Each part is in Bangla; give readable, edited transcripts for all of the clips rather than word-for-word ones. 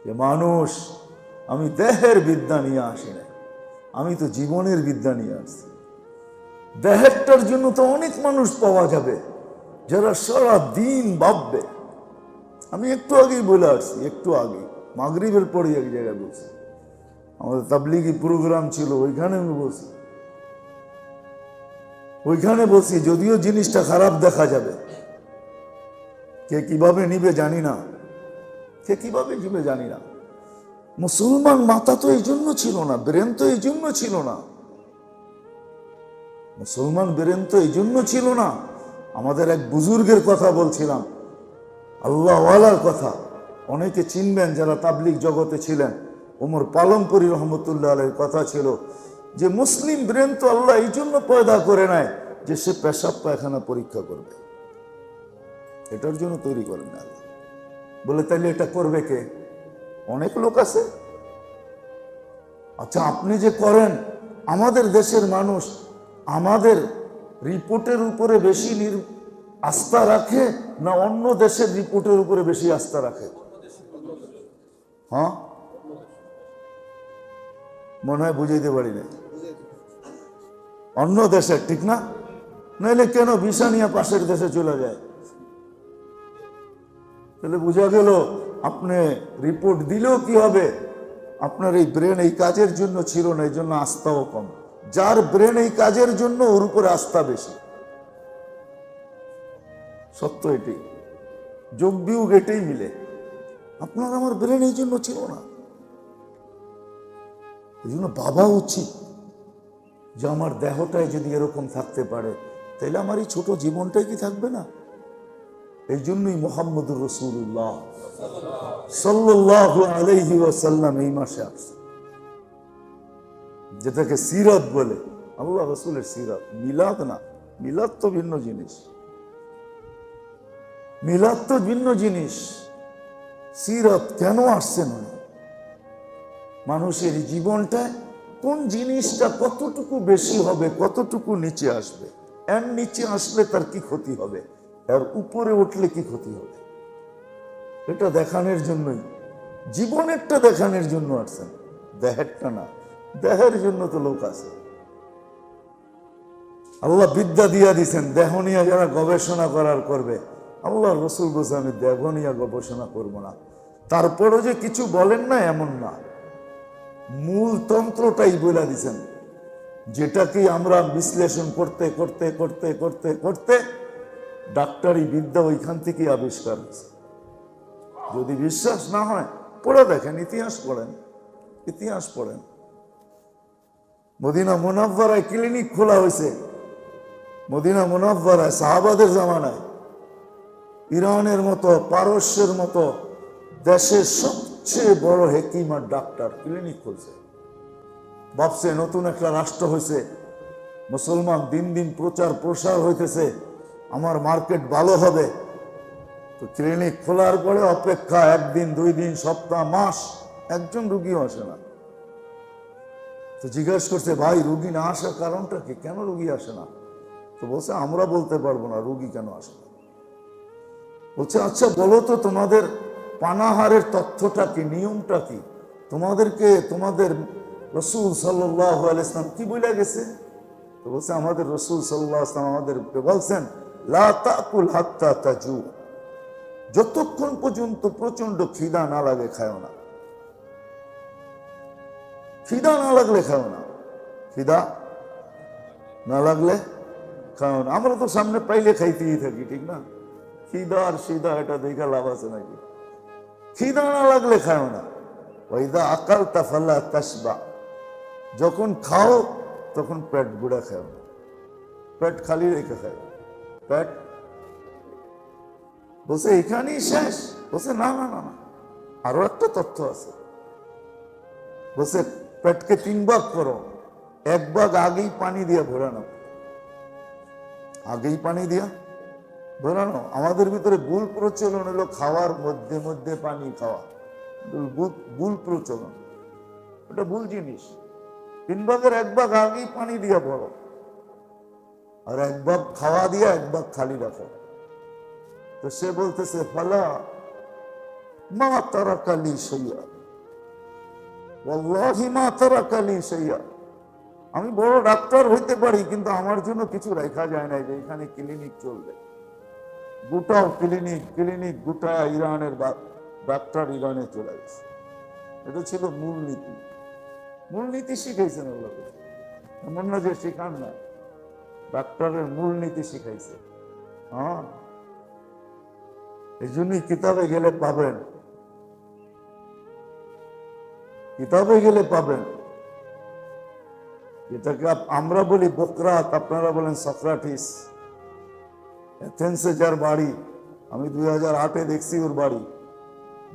যে মানুষ, আমি দেহের বিদ্যা নিয়ে আসি না, আমি তো জীবনের বিদ্যা নিয়ে আসছি। দেহেরটার জন্য তো অনেক মানুষ পাওয়া যাবে যারা সারা দিন ভাববে। আমি একটু আগেই বলে আসছি, একটু আগে মাগরিবের পরে এক জায়গায় বলছি, আমাদের তাবলিগি প্রোগ্রাম ছিল, ওইখানে আমি বলছি, যদিও জিনিসটা খারাপ দেখা যাবে, কে কিভাবে নিবে জানি না, মুসলমান মাথা তো এই জন্য ছিল না, ব্রেন তো এই জন্য ছিল না, আমাদের এক বুজুর্গের কথা বলছিলাম, আল্লাহওয়ালার কথা, অনেকে চিনবেন যারা তাবলিগ জগতে ছিলেন, ওমর পালমপুরি রহমতুল্লাহ আলাইহির কথা ছিল যে মুসলিম ব্রেন তো আল্লাহ এই জন্য পয়দা করে নেয় যে সে পেশাব পায়খানা পরীক্ষা করবে, এটার জন্য তৈরি করেন না আল্লাহ। বলে তাইলে এটা করবে কে? অনেক লোক আছে। আচ্ছা, আপনি যে করেন, আমাদের দেশের মানুষ আমাদের রিপোর্টের উপরে বেশি আস্থা রাখে না অন্য দেশের রিপোর্টের উপরে বেশি আস্থা রাখে? হ্যাঁ, মনে হয় বুঝাইতে পারি না। অন্য দেশের, ঠিক না? নাইলে কেন ভিসা নিয়ে পাশের দেশে চলে যায়? তাহলে বোঝা গেল আপনি রিপোর্ট দিলেও কি হবে, আপনার এই ব্রেন এই কাজের জন্য ছিল না, এই জন্য আস্থাও কম। যার ব্রেন এই কাজের জন্য, ওর উপরে আস্থা বেশি। সত্য এটি, যোগ বিয়োগ এটাই মিলে। আপনার আমার ব্রেন এই জন্য ছিল না, এই জন্য ভাবা উচিত যে আমার দেহটায় যদি এরকম থাকতে পারে, তাহলে আমার এই ছোট জীবনটাই কি থাকবে না? এই জন্যই মুহাম্মদুর রাসূলুল্লাহ সাল্লাল্লাহু আলাইহি ওয়াসাল্লাম এই মাসে আসছে, যেটাকে সিরাত বলে, আল্লাহ রাসূলের সিরাত, মিলাদ না। মিলাদ তো ভিন্ন জিনিস, সিরাত কেন আসছে না? মানুষের জীবনটা কোন জিনিসটা কতটুকু বেশি হবে, কতটুকু নিচে আসবে, এর নিচে আসলে তার কি ক্ষতি হবে, এর উপরে উঠলে কি ক্ষতি হবে, এটা দেখানোর জন্যই, জীবনেরটা দেখানোর জন্য আসছেন, দেহেরটা না। দেহের জন্য তো লোক আছে, আল্লাহ বিদ্যা দিয়া দিছেন, দেহ নিয়ে যারা গবেষণা করবে, আল্লাহ রসুল বলছে আমি দেহ নিয়ে গবেষণা করবো না। তারপরও যে কিছু বলেন না এমন না, মূল তন্ত্রটাই বলে দিছেন, যেটাকে আমরা বিশ্লেষণ করতে করতে করতে করতে করতে ডাক্তারি বিদ্যা ওইখান থেকে আবিষ্কার হয়েছে। যদি বিশ্বাস না হয় পড়ে দেখেন, ইতিহাস পড়েন। মদিনা মুনাওয়ারায় ক্লিনিক খোলা হয়েছে, মদিনা মুনাওয়ারায় সাহাবাদের জামানায়। ইরানের মতো, পারস্যের মতো দেশের সবচেয়ে বড় হেকিম আর ডাক্তার ক্লিনিক খুলছে। ভাবছে নতুন একটা রাষ্ট্র হয়েছে, মুসলমান দিন দিন প্রচার প্রসার হইতেছে, আমার মার্কেট ভালো হবে। তো ক্লিনিক খোলার পরে অপেক্ষা, একদিন, 2 দিন, সপ্তাহ, মাস, একজন রুগীও আসে না। তো জিজ্ঞাসা করছে, ভাই রুগী না আসার কারণটা কি, কেন রুগী আসে না? তো বলছে আমরা বলতে পারবো না রুগী কেন আসে না। বলছে আচ্ছা বলো তো, তোমাদের পানাহারের তথ্যটা কি, নিয়মটা কি, তোমাদেরকে তোমাদের রসুল সাল্লাল্লাহু আলাইহি ওয়াসাল্লাম কি বলে গেছে? তো বলছে আমাদের রসুল সাল্লাল্লাহু আলাইহি ওয়াসাল্লাম আমাদেরকে বলছেন, লা তাকুল হাত্তা তাজু, যতক্ষণ পর্যন্ত প্রচন্ড খিদা না লাগে খাও না, খিদা না লাগলে খাও না, খিদা না লাগলে খাও না। আমরা তো সামনে পাইলে খাইতেই থাকি, ঠিক না? খিদা আর সিদা এটা দেখা লাভ আছে নাকি? খিদা না লাগলে খাও না। ওয়াইদা আকালতা ফালা তাশবা, যখন খাও তখন পেট গুড়া খাও না, পেট খালি রেখে খাও। পেট বলছে এখানেই শেষ? বলছে না না না না, আরো একটা তথ্য আছে। বলছে পেটকে 3 ভাগ করো, 1 ভাগ আগেই পানি দিয়ে ভরানো, আগেই পানি দিয়া ভরানো। আমাদের ভিতরে ভুল প্রচলন হলো খাওয়ার মধ্যে মধ্যে পানি খাওয়া, ভুল প্রচলন, এটা ভুল জিনিস। 3 ভাগের 1 ভাগ আগেই পানি দিয়া ভরো, আর 1 ভাগ খাওয়া দিয়া 1 ভাগ খালি রাখো। তো সে বলতেছে ফালা মা তারাকালি শাইআ, ওয়াল্লাহি মা তারাকা লি শাইআ। আমি বড় ডাক্তার হইতে পারি, কিন্তু আমার জন্য কিছু রাখা যায় না যে এখানে ক্লিনিক চলবে। গোটাও ক্লিনিক গোটা ইরানের ডাক্তার ইরানে চলে গেছে। এটা ছিল মূলনীতি শিখাইছেন আল্লাহ। এমন না যে শিখান না, ডাক্তারের মূলনীতি শিখাইছে। হ্যাঁ, এই জন্যই কিতাবে গেলে পাবেন, এটাকে আমরা বলি বকরাত, আপনারা বলেন সক্রাটিস। এথেন্সে যার বাড়ি, আমি 2008-এ দেখছি ওর বাড়ি।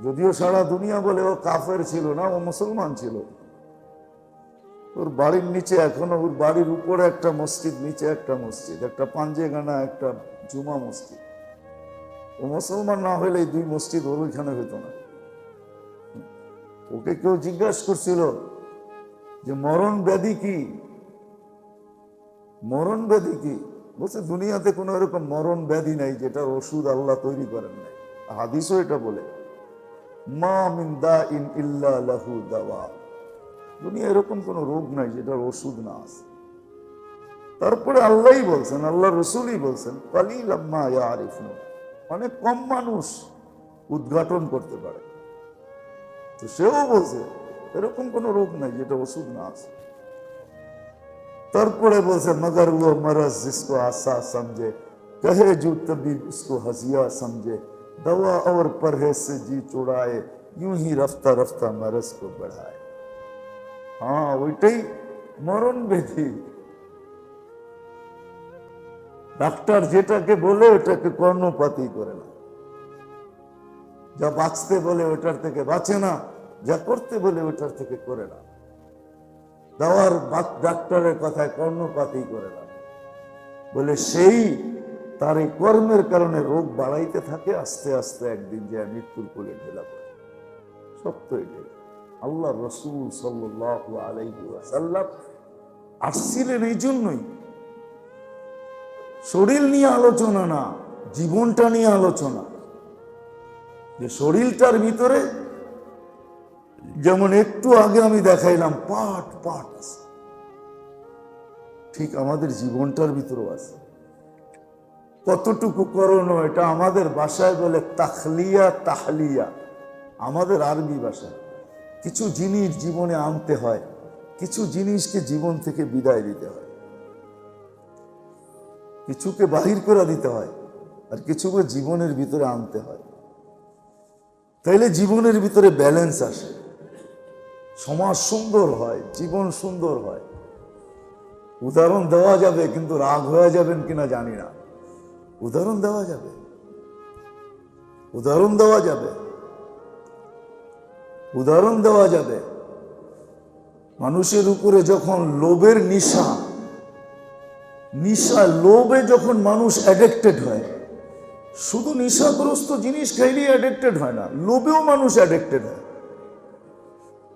যদিও সারা দুনিয়া বলে ও কাফের ছিল না, ও মুসলমান ছিল। ওর বাড়ির নিচে এখনো, ওর বাড়ির উপরে একটা মসজিদ, নিচে একটা মসজিদ, একটা পাঞ্জেগানা, একটা জুমা মসজিদ। ও মুসলমান না হলে এই দুই মসজিদ ওর ওইখানে হইতো না। ওকে কেউ জিজ্ঞাসা করছিল যে মরণ ব্যাধি কি, বলছে দুনিয়াতে কোনো এরকম মরণ ব্যাধি নাই যেটার ওষুধ আল্লাহ তৈরি করেন নাই। হাদিসও এটা বলে, মা মিন দাইন ইল্লা লাহু দাওয়া। দুনিয়া এরকম কোন রোগ নাই যেটার ওষুধ না আছে। তারপরে আল্লাহই বলছেন, আল্লাহ রসুলই বলছেন, কালিলাম মা ইয়ারিফুন, অনেক কম মানুষ উদ্ঘাটন করতে পারে। তো সেও বলছে এরকম কোন রোগ নাই যেটা ওষুধ না আছে। তারপরে বলছে মগর वो मरज जिसको आसा समझे कहे जो तबीब उसको हसिया समझे दवा और परहेज से जी चुड़ाए यूं ही रफ्ता रफ्ता मरज को बढ़ाए। हाँ, ওইটাই মরণ ব্যাধি। ডাক্তার যেটাকে বলে ওটাকে কর্ণপাতী করে না, যা বাঁচতে বলে ওটার থেকে বাঁচে না, যা করতে বলে ওটার থেকে করে না। দাওয়ার ডাক্তারের কথায় কর্ণপাতই করে না, বলে সেই তার এই কর্মের কারণে রোগ বাড়াইতে থাকে, আস্তে আস্তে একদিন যে মৃত্যুর কোলে ঢেলা পড়ে। সত্য এটাই। আল্লাহ রসুল সাল্লাল্লাহু আলাইহি ওয়াসাল্লাম আসছিলেন এই জন্যই, শরীর নিয়ে আলোচনা না, জীবনটা নিয়ে আলোচনা। যে শরীরটার ভিতরে যেমন একটু আগে আমি দেখাইলাম পাট আছে, ঠিক আমাদের জীবনটার ভিতরেও আছে। কতটুকু করণীয়, এটা আমাদের ভাষায় বলে তাহলিয়া, আমাদের আরবি ভাষায়। কিছু জিনিস জীবনে আনতে হয়, কিছু জিনিসকে জীবন থেকে বিদায় দিতে হয়, কিছুকে বাহির করে দিতে হয়, আর কিছুকে জীবনের ভিতরে আনতে হয়। তাইলে জীবনের ভিতরে ব্যালেন্স আসে, সমাজ সুন্দর হয়, জীবন সুন্দর হয়। উদাহরণ দেওয়া যাবে, কিন্তু রাগ হয়ে যাবেন কিনা জানি না। উদাহরণ দেওয়া যাবে। মানুষের উপরে যখন লোভের লোভে যখন মানুষ অ্যাডিক্টেড হয়, শুধু নেশাগ্রস্ত জিনিস খাইলেই অ্যাডিক্টেড হয় না, লোভেও মানুষ অ্যাডিক্টেড হয়।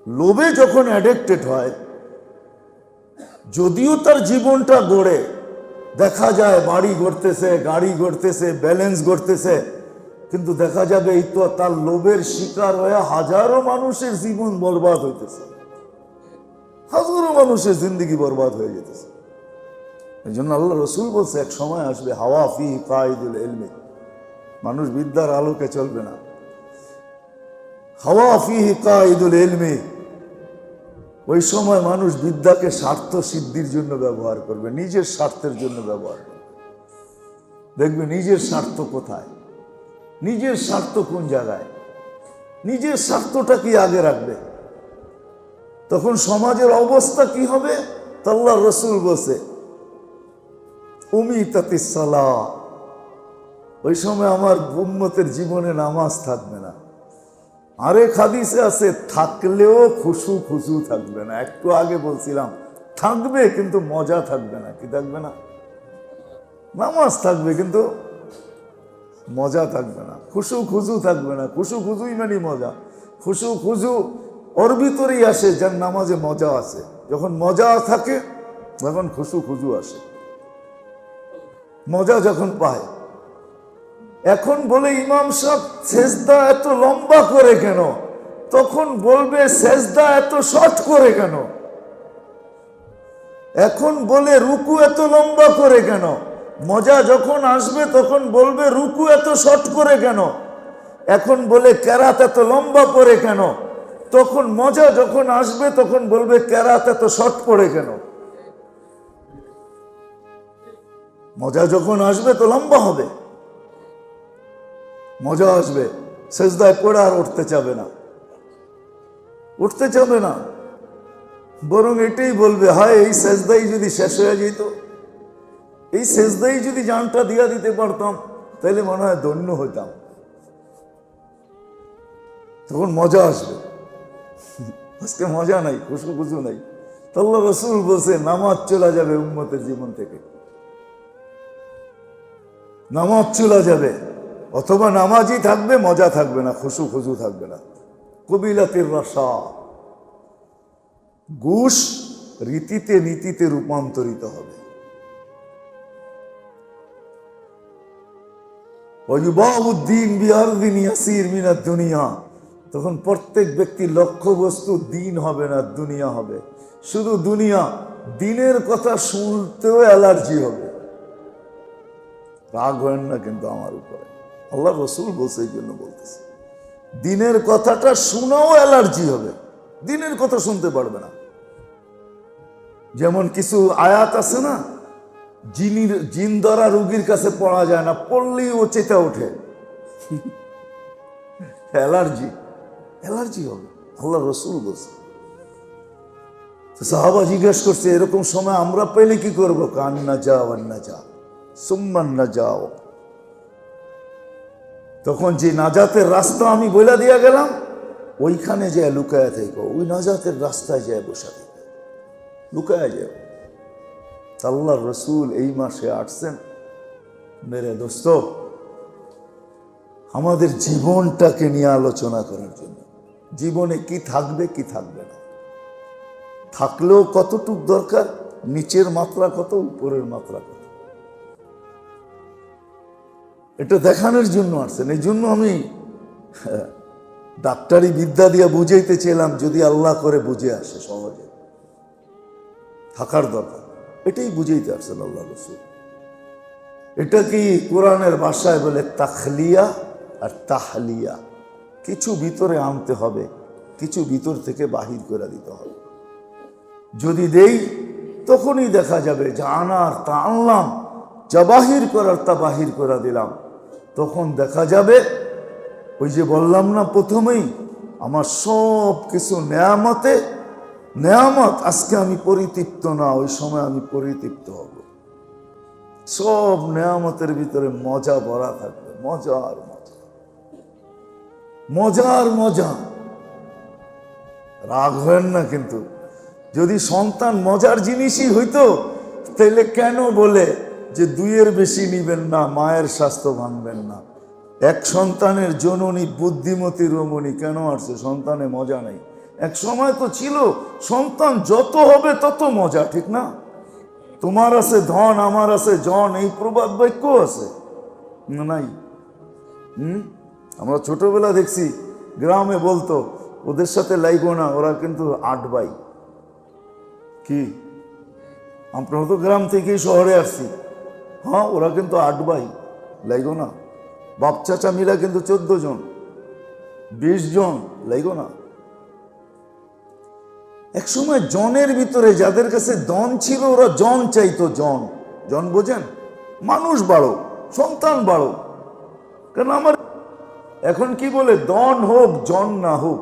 লোভে যখন অ্যাডিক্টেড হয়, যদিও তার জীবনটা গড়ে দেখা যায় বাড়ি গড়তেছে, গাড়ি গড়তেছে, ব্যালেন্স গড়তেছে, কিন্তু দেখা যাবে এই তো তার লোভের শিকার হয়ে হাজারো মানুষের জীবন বরবাদ হইতেছে, হাজারো মানুষের জিন্দগি বরবাদ হয়ে যেতেছে। এই জন্য আল্লাহ রসুল বলছে এক সময় আসবে হাওয়া ফি কায়দুল ইলমি, মানুষ বিদ্যার আলোকে চলবে না। হাওয়া ফি কায়দুল ইলমি, ওই সময় মানুষ বিদ্যাকে স্বার্থ সিদ্ধির জন্য ব্যবহার করবে, নিজের স্বার্থের জন্য ব্যবহার করবে। দেখবে নিজের স্বার্থ কোথায়, নিজের স্বার্থ কোন জায়গায়, নিজের স্বার্থটা কি আগে রাখবে, তখন সমাজের অবস্থা কি হবে। আল্লাহ রসুল বলছে উমিতাতিস সালাহ, ওই সময় আমার উম্মতের জীবনে নামাজ থাকবে না। আরেক হাদিসে আছে থাকলেও খুশু থাকবে না। একটু আগে বলছিলাম থাকবে কিন্তু মজা থাকবে না। কি থাকবে না? নামাজ থাকবে কিন্তু মজা থাকবে না, খুশু থাকবে না। খুশুই মানে মজা। খুশু ওর ভিতরেই আসে যার নামাজে মজা আছে। যখন মজা থাকে তখন খুশু আসে, মজা যখন পায়। এখন বলে ইমাম সাহেব সেজদা এত লম্বা করে কেন? তখন বলবে সেজদা এত শর্ট করে কেন, এখন বলে রুকু এত লম্বা করে কেন। মজা যখন আসবে তখন বলবে রুকু এত শর্ট করে কেন, এখন বলে কেরাত এত লম্বা করে কেন। তখন মজা যখন আসবে তখন বলবে কেরাত এত শর্ট করে কেন। মজা যখন আসবে তো লম্বা হবে, মজা আসবে, সেজদায় পড়ে আর উঠতে চাবে না, উঠতে চাবে না, বরং এটাই বলবে হায় এই সেজদাই যদি শেষ হয়ে যেত, এই সেজদাই যদি জানটা দিয়া দিতে পারতাম তাহলে মনে হয় ধন্য হইতাম। তখন মজা আসবে। আজকে মজা নাই, খুশু খুশু নাই। আল্লাহ রাসূল বলছে নামাজ চলে যাবে উম্মতের জীবন থেকে, নামাজ চলে যাবে, অথবা নামাজই থাকবে, মজা থাকবে না, খুশু খুশু থাকবে না। কবিলাতির রসা, ঘুষ রীতিতে নীতিতে রূপান্তরিত হবে। দুনিয়া, তখন প্রত্যেক ব্যক্তি লক্ষ্য বস্তু দিন হবে না, দুনিয়া হবে। শুধু দুনিয়া, দিনের কথা শুনতেও অ্যালার্জি হবে। রাগ হয় না কিন্তু আমার উপরে, আল্লাহ রসুল বলছে, এই জন্য বলতেছে দিনের কথাটা শোনাও অ্যালার্জি হবে, দিনের কথা শুনতে পারবে না। যেমন কিছু আয়াত আছে না, জিন ধরা রুগীর কাছে পড়া যায় না, পড়লেই ও চেতা ওঠে, অ্যালার্জি, অ্যালার্জি হবে। আল্লাহ রসুল বলছে। সাহাবা জিজ্ঞেস করছে এরকম সময় আমরা পেলে কি করবো? কান্না যাও আন্না যাও সুম্মান না যাও। তখন যে নাজাতের রাস্তা আমি বলে দিয়া গেলাম, ওইখানে যে লুকায়া থেকে, ওই নাজাতের রাস্তায় যায় বসা থেকে লুকায়া যায়। আল্লাহর রসুল এই মাসে আসছেন মেরে দোস্ত আমাদের জীবনটাকে নিয়ে আলোচনা করার জন্য। জীবনে কি থাকবে কি থাকবে না, থাকলেও কতটুক দরকার, নিচের মাত্রা কত, উপরের মাত্রা কত, এটা দেখানোর জন্য আসছেন। এই জন্য আমি ডাক্তারি বিদ্যা দিয়ে বুঝাইতে চেলাম, যদি আল্লাহ করে বুঝে আসে সহজে, থাকার দরকার, এটাই বুঝাইতে আসছেন আল্লাহ রসুল। এটা কি কোরআনের ভাষায় বলে তাখলিয়া আর তাহলিয়া। কিছু ভিতরে আনতে হবে, কিছু ভিতর থেকে বাহির করে দিতে হবে। যদি দেই তখনই দেখা যাবে যা আনার তা আনলাম, যা বাহির করার তা বাহির করে দিলাম। তখন দেখা যাবে ওই যে বললাম না প্রথমেই, আমার সব কিছু নেয়ামতে নেয়ামত, আজকে আমি পরিতৃপ্ত না, ওই সময় আমি পরিতৃপ্ত হব। সব নেয়ামতের ভিতরে মজা ভরা থাকবে, মজা আর মজা, মজা আর মজা। রাগ হয় না কিন্তু, যদি সন্তান মজার জিনিসই হইতো তাহলে কেন বলে যে দুইয়ের বেশি নিবেন না, মায়ের স্বাস্থ্য ভাঙবেন না। এক সন্তানের জননী বুদ্ধিমতী রমণী কেন আসছে? সন্তানে মজা নেই। এক সময় তো ছিল সন্তান যত হবে তত মজা, ঠিক না? তোমার আছে ধন, আমার আছে জন, এই প্রবাদ বাক্য আছে না নাই? আমরা ছোটবেলা দেখছি গ্রামে বলতো ওদের সাথে লাইগো না, ওরা কিন্তু 8 ভাই। কি আমরা তো গ্রাম থেকেই শহরে আসছি, হ্যাঁ ওরা কিন্তু 8 ভাই, লাইগো না। বাপ চাচা মিলা কিন্তু 14 জন, 20 জন, লাইগো না। এক সময় জনের ভিতরে যাদের কাছে দন ছিল ওরা জন চাইতো, জন, জন বোঝেন? মানুষ বাড়ো, সন্তান বাড়ো। কারণ আমার এখন কি বলে, দন হোক জন না হোক,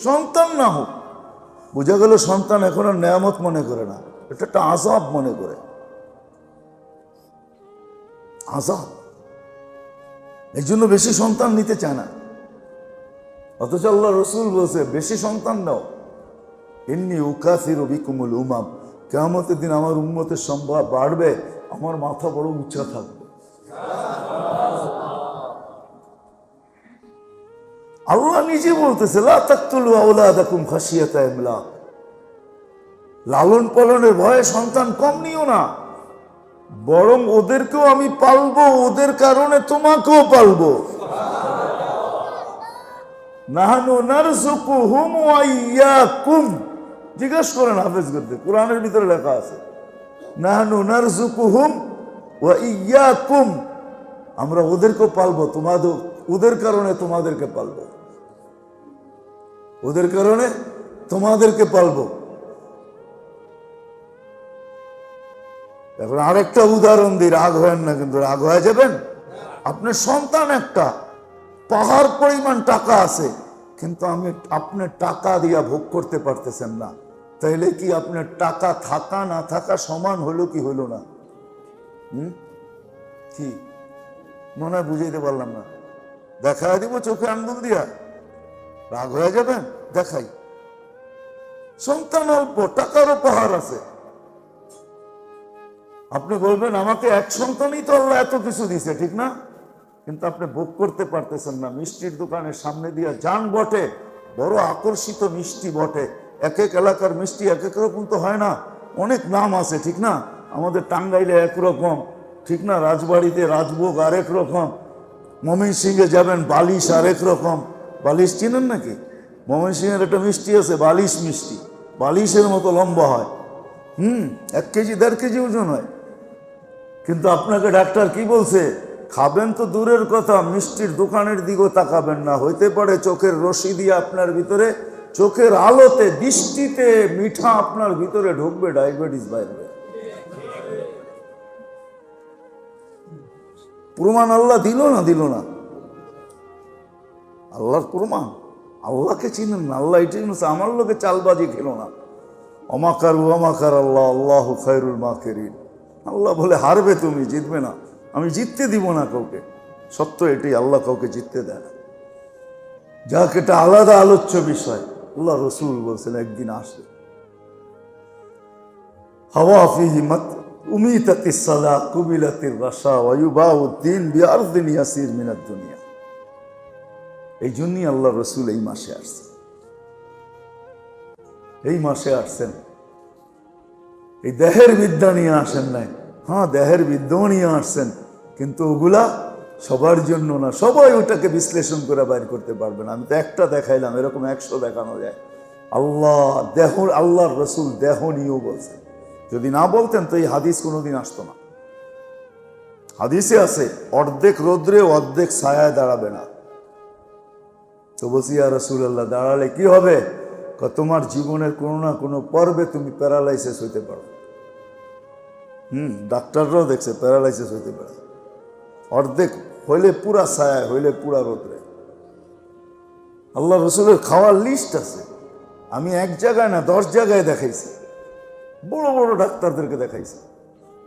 সন্তান না হোক। বোঝা গেল সন্তান এখন আর নেয়ামত মনে করে না, এটা একটা আযাব মনে করে, আযাব। এই জন্য বেশি সন্তান নিতে চায় না। অথচ আল্লাহ রসুল বলছে বেশি সন্তান নাও, ইন্নী উকাসিরু বিকুমুল উমাম, কিয়ামতের দিন আমার উম্মতের সংখ্যা বাড়বে, আমার মাথা বড় উঁচা থাকবে। আল্লাহ নিজে বলতেছে লা তাকতুলু আওলাদাকুম খাশিয়াতা ইমলাক, লালন পালনের ভয়ে সন্তান কম নিও না, বরং ওদেরকেও আমি পালবো, ওদের কারণে তোমাকেও পালবো। নাহনু নারযুকুহুম ওয়া ইয়্যাকুম। জিজ্ঞেস করেন হাফেজগণকে, কোরআনের ভিতরে লেখা আছে নাহনু নারযুকুহুম ওয়া ইয়্যাকুম। আমরা ওদেরকেও পালবো, তোমাদের, ওদের কারণে তোমাদেরকে পালবো, ওদের কারণে তোমাদেরকে পালবো। এখন আরেকটা উদাহরণ দিই, রাগ হয়েন না কিন্তু, রাগ হয়ে যাবেন। আপনার সন্তান একটা, পাহাড় পরিমাণ টাকা আছে, কিন্তু আপনি টাকা দিয়া ভোগ করতে পারতেছেন না, তাইলে কি আপনার টাকা থাকা না থাকা সমান হলো কি হলো না? কি মনে হয় বুঝাইতে পারলাম না? দেখাই দিব চোখে আঙ্গুল দিয়া? রাগ হয়ে যাবেন? দেখাই। সন্তান অল্প, টাকারও পাহাড় আছে। আপনি বলবেন আমাকে এক সন্তানই তো আল্লাহ এত কিছু দিছে, ঠিক না? কিন্তু আপনি ভোগ করতে পারতেছেন না। মিষ্টির দোকানের সামনে দিয়ে যান বটে, বড় আকর্ষিত মিষ্টি বটে, এক এক এলাকার মিষ্টি এক এক রকম তো হয় না, অনেক নাম আছে, ঠিক না? আমাদের টাঙ্গাইলে একরকম, ঠিক না? রাজবাড়িতে রাজভোগ আরেক রকম, ময়মনসিংহে যাবেন বালিশ আরেক রকম। বালিশ চিনেন নাকি? ময়মনসিংহের একটা মিষ্টি আছে বালিশ মিষ্টি, বালিশের মতো লম্বা হয়, 1 কেজি 1.5 কেজি ওজন হয়। কিন্তু আপনাকে ডাক্তার কি বলছে? খাবেন তো দূরের কথা, মিষ্টির দোকানের দিকেও তাকাবেন না, হইতে পারে চোখের রশি দিয়ে আপনার ভিতরে, চোখের আলোতে দৃষ্টিতে মিঠা আপনার ভিতরে ঢুকবে, ডায়াবেটিস বাড়বে। প্রমাণ আল্লাহ দিল না? দিল না? আল্লাহর প্রমাণ। আল্লাহকে চিনেন না, আল্লাহ এটাই বলছে, আমার লোকে চালবাজি খেলো না। অমাকার ওয়ামাকার আল্লাহ আল্লাহু খায়রুল মাকিরিন। আল্লাহ বলে হারবে তুমি, জিতবে না, আমি জিততে দিব না কাউকে। সত্য এটাই, আল্লাহ কাউকে জিততে দেয় না। যাক, এটা আলাদা আলোচ্য বিষয়। আল্লাহ রসুল বলছেন একদিন আসে হাওয়া ফিহি মাত উমিতাতিস সালাহ কুবিলাতির রাশা ওয়া ইউবাউদ্দিন বিআরদিন ইয়াসির মিনাদ দুনিয়া। এই জন্যই আল্লাহ রসুল এই মাসে আসছেন, এই মাসে আসছেন। এই দেহের বিদ্যা নিয়ে আসেন নাই, হ্যাঁ দেহের বিদ্যাও নিয়ে আসছেন, কিন্তু ওগুলা সবার জন্য না। সবাই ওটাকে বিশ্লেষণ করে বাইর করতে পারবে না। আমি তো একটা দেখাইলাম, এরকম 100 দেখানো যায়। আল্লাহ দেহ, আল্লাহর রসুল দেহ নিয়েও বলছেন। যদি না বলতেন তো এই হাদিস কোনোদিন আসতো না। হাদিসে আছে অর্ধেক রৌদ্রে অর্ধেক ছায়ায় দাঁড়াবে না। তো বলছি ইয়া রাসূলুল্লাহ, দাঁড়ালে কি হবে? তোমার জীবনের কোনো না কোনো পর্বে তুমি প্যারালাইসিস হইতে পারো। ডাক্তাররাও দেখছে প্যারালাইসিস হইতে পারে। অর্ধেক হইলে পুরা ছায়া, হইলে পুরা রোদ্রে। আল্লাহ রসুলের খাওয়ার লিস্ট আছে। আমি 1 জায়গায় না 10 জায়গায় দেখাইছি, বড় বড় ডাক্তারদেরকে দেখাইছি।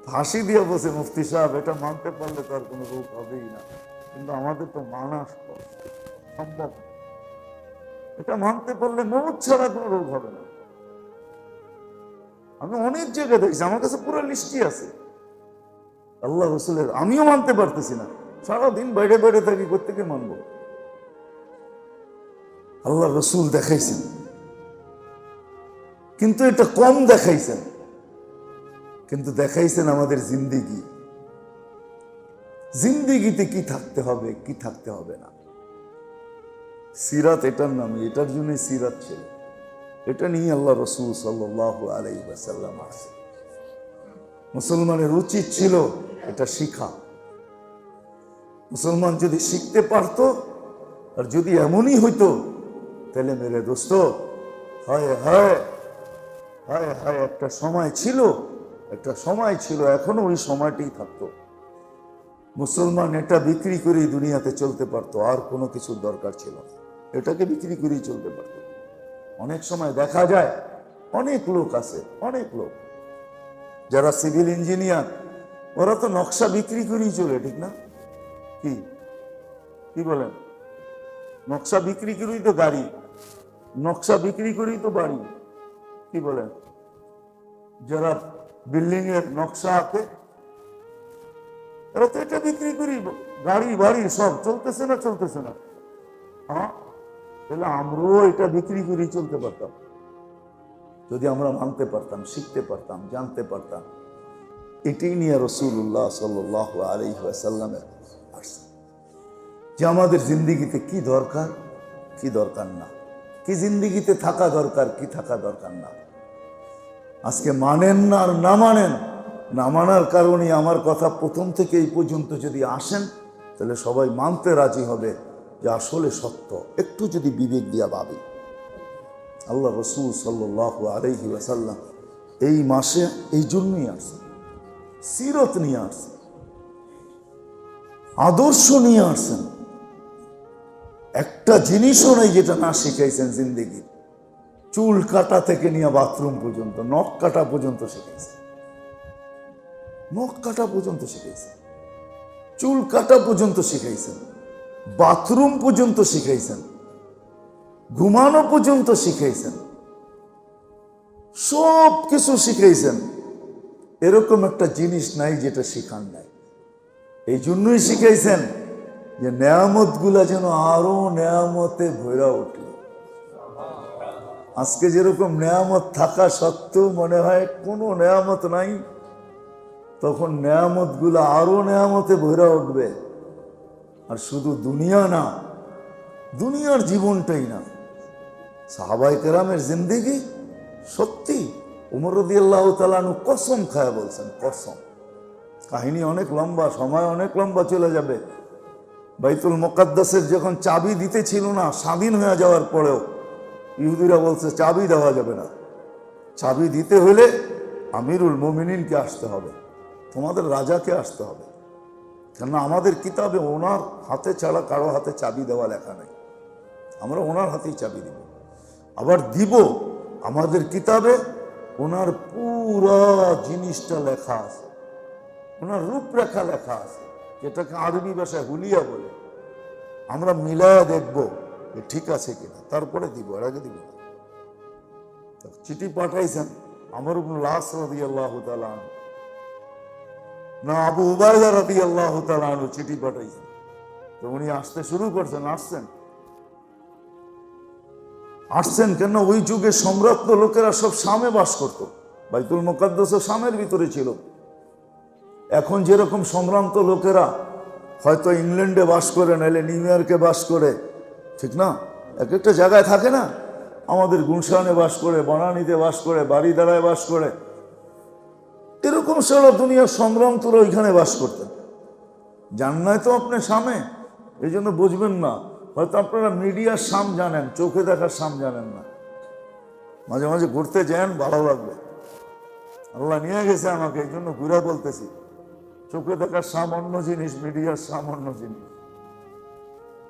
ফাঁসি দিয়ে বসে মুফতি সাহেব, এটা মানতে পারলে তার কোনো রোগ হবেই না। কিন্তু আমাদের তো মানা সম্ভব, এটা মানতে পারলে মৌত ছাড়া কোনো রোগ হবে না। আমি অনেক জায়গায় দেখছি, আমার কাছে পুরো লিস্টই আছে আল্লাহ রসুলের। আমিও মানতে পারতেছি না, সারাদিন বাইরে বাইরে থাকি, কোত্থেকে মানবো? আল্লাহ রসুল দেখাইছেন, কিন্তু এটা কম দেখাইছেন, কিন্তু দেখাইছেন আমাদের জিন্দিগি, জিন্দিগিতে কি থাকতে হবে কি থাকতে হবে না। সিরাত এটার নামে, এটার জন্যই সিরাত ছিল। এটা নিয়ে আল্লাহ রসুল সাল্লাল্লাহু আলাইহি ওয়াসাল্লাম আসছে। মুসলমানের উচিত ছিল এটা শিখা। মুসলমান যদি শিখতে পারত, আর যদি এমনই হইতো, তাহলে মেরে দোস্ত, হায় হায় হায় হায়, একটা সময় ছিল, একটা সময় ছিল, এখনো ওই সময়টাই থাকতো। মুসলমান এটা বিক্রি করেই দুনিয়াতে চলতে পারতো, আর কোনো কিছুর দরকার ছিল না। এটাকে বিক্রি করেই চলতে পারতো। অনেক সময় দেখা যায় অনেক লোক আছে, অনেক লোক যারা সিভিল ইঞ্জিনিয়ার, ওরা তো নকশা বিক্রি করেই চলে, ঠিক না? কি কি বলেন? নকশা বিক্রি করেই তো গাড়ি, নকশা বিক্রি করেই তো বাড়ি। কি বলেন? যারা বিল্ডিং এর নকশা আঁকে, এরা তো এটা বিক্রি করি, গাড়ি বাড়ি সব চলতেছে না, চলতেছে না? হ্যাঁ, তাহলে আমরাও এটা বিক্রি করেই চলতে পারতাম, যদি আমরা মানতে পারতাম, শিখতে পারতাম, জানতে পারতাম। এটাই নিয়ে রাসূলুল্লাহ সাল্লাল্লাহু আলাইহি ওয়াসাল্লামের আসছে, যে আমাদের জিন্দিগিতে কি দরকার, কি দরকার না, কি জিন্দিগিতে থাকা দরকার, কি থাকা দরকার না। আজকে মানেন না আর না মানেন, না মানার কারণে আমার কথা প্রথম থেকে এই পর্যন্ত যদি আসেন তাহলে সবাই মানতে রাজি হবে যে আসলে সত্য। একটু যদি বিবেক দিয়া ভাবি, আল্লাহ রসুল সাল্লাল্লাহু আলাইহি ওয়াসাল্লাম এই মাসে এই জন্যই আসছে, সিরত নিয়ে আসছেন, আদর্শ নিয়ে আসছেন। একটা জিনিসও নেই যেটা না শিখাইছেন জিন্দেগির। চুল কাটা থেকে নিয়ে বাথরুম পর্যন্ত, নখ কাটা পর্যন্ত শিখাইছেন, নখ কাটা পর্যন্ত শিখাইছেন, চুল কাটা পর্যন্ত শিখাইছেন, বাথরুম পর্যন্ত শিখাইছেন, ঘুমানো পর্যন্ত শিখাইছেন, সব কিছু শিখাইছেন। এরকম একটা জিনিস নাই যেটা শিখান নাই। এই জন্যই শিখাইছেন যে নেয়ামত গুলা যেন আরো নেয়ামতে ভরা উঠল। আজকে যেরকম নেয়ামত থাকা সত্ত্বেও মনে হয় কোনো নেয়ামত নাই, তখন নেয়ামত গুলা আরো নেয়ামতে ভরা উঠবে। আর শুধু দুনিয়া না, দুনিয়ার জীবনটাই না, সাহাবায়ে কেরামের জিন্দেগি সত্যি। উমর রাদিয়াল্লাহু তাআলা আনহু কসম খায় বলছেন, কসম। কাহিনী অনেক লম্বা, সময় অনেক লম্বা চলে যাবে। বাইতুল মুকাদ্দাসের যখন চাবি দিতে ছিল না, স্বাধীন হয়ে যাওয়ার পরেও ইহুদিরা বলছে চাবি দেওয়া যাবে না, চাবি দিতে হলে আমিরুল মুমিনিনকে আসতে হবে, তোমাদের রাজাকে আসতে হবে। কেননা আমাদের কিতাবে ওনার হাতে ছাড়া কারো হাতে চাবি দেওয়া লেখা নেই, আমরা ওনার হাতেই চাবি দিব। আবার দিব, আমাদের কিতাবে ওনার পুরা জিনিসটা লেখা আছে, ওনার রূপরেখা লেখা আছে, যেটাকে আরবি ভাষায় হুলিয়া বলে। আমরা মিলায়া দেখব যে ঠিক আছে কিনা, তারপরে দিব, এর আগে দিব না। চিঠি পাঠাইছেন আমর ইবনুল আস রাদিয়াল্লাহু তাআলা আনহু, না আবু উবাইদা রাদিয়াল্লাহু তাআলা আনহু চিঠি পাঠাইছেন। তো উনি আসতে শুরু করছেন, আসছেন কেন? ওই যুগে সম্রাট লোকেরা সব শামে বাস করত, বাইতুল মুকাদ্দাস শামের ভিতরে ছিল। এখন যেরকম সম্ভ্রান্ত লোকেরা হয়তো ইংল্যান্ডে বাস করে, নাইলে নিউ ইয়র্কে বাস করে, ঠিক না? এক একটা জায়গায় থাকে না, আমাদের গুলশানে বাস করে, বনানীতে বাস করে, বাড়িদারায় বাস করে, এরকম সারা দুনিয়ার সম্ভ্রান্তরা ওইখানে বাস করতেন। জান্নাত তো আপনি সামে, এই জন্য বুঝবেন না। হয়তো আপনারা মিডিয়ার সাম জানেন, চোখে দেখার সাম জানেন না। মাঝে মাঝে ঘুরতে যান, ভালো লাগবে। আল্লাহ নিয়ে গেছে আমাকে, এই জন্য ঘুরে বলতেছি। চোখে দেখার সাম অন্য জিনিস, মিডিয়ার সাম অন্য জিনিস।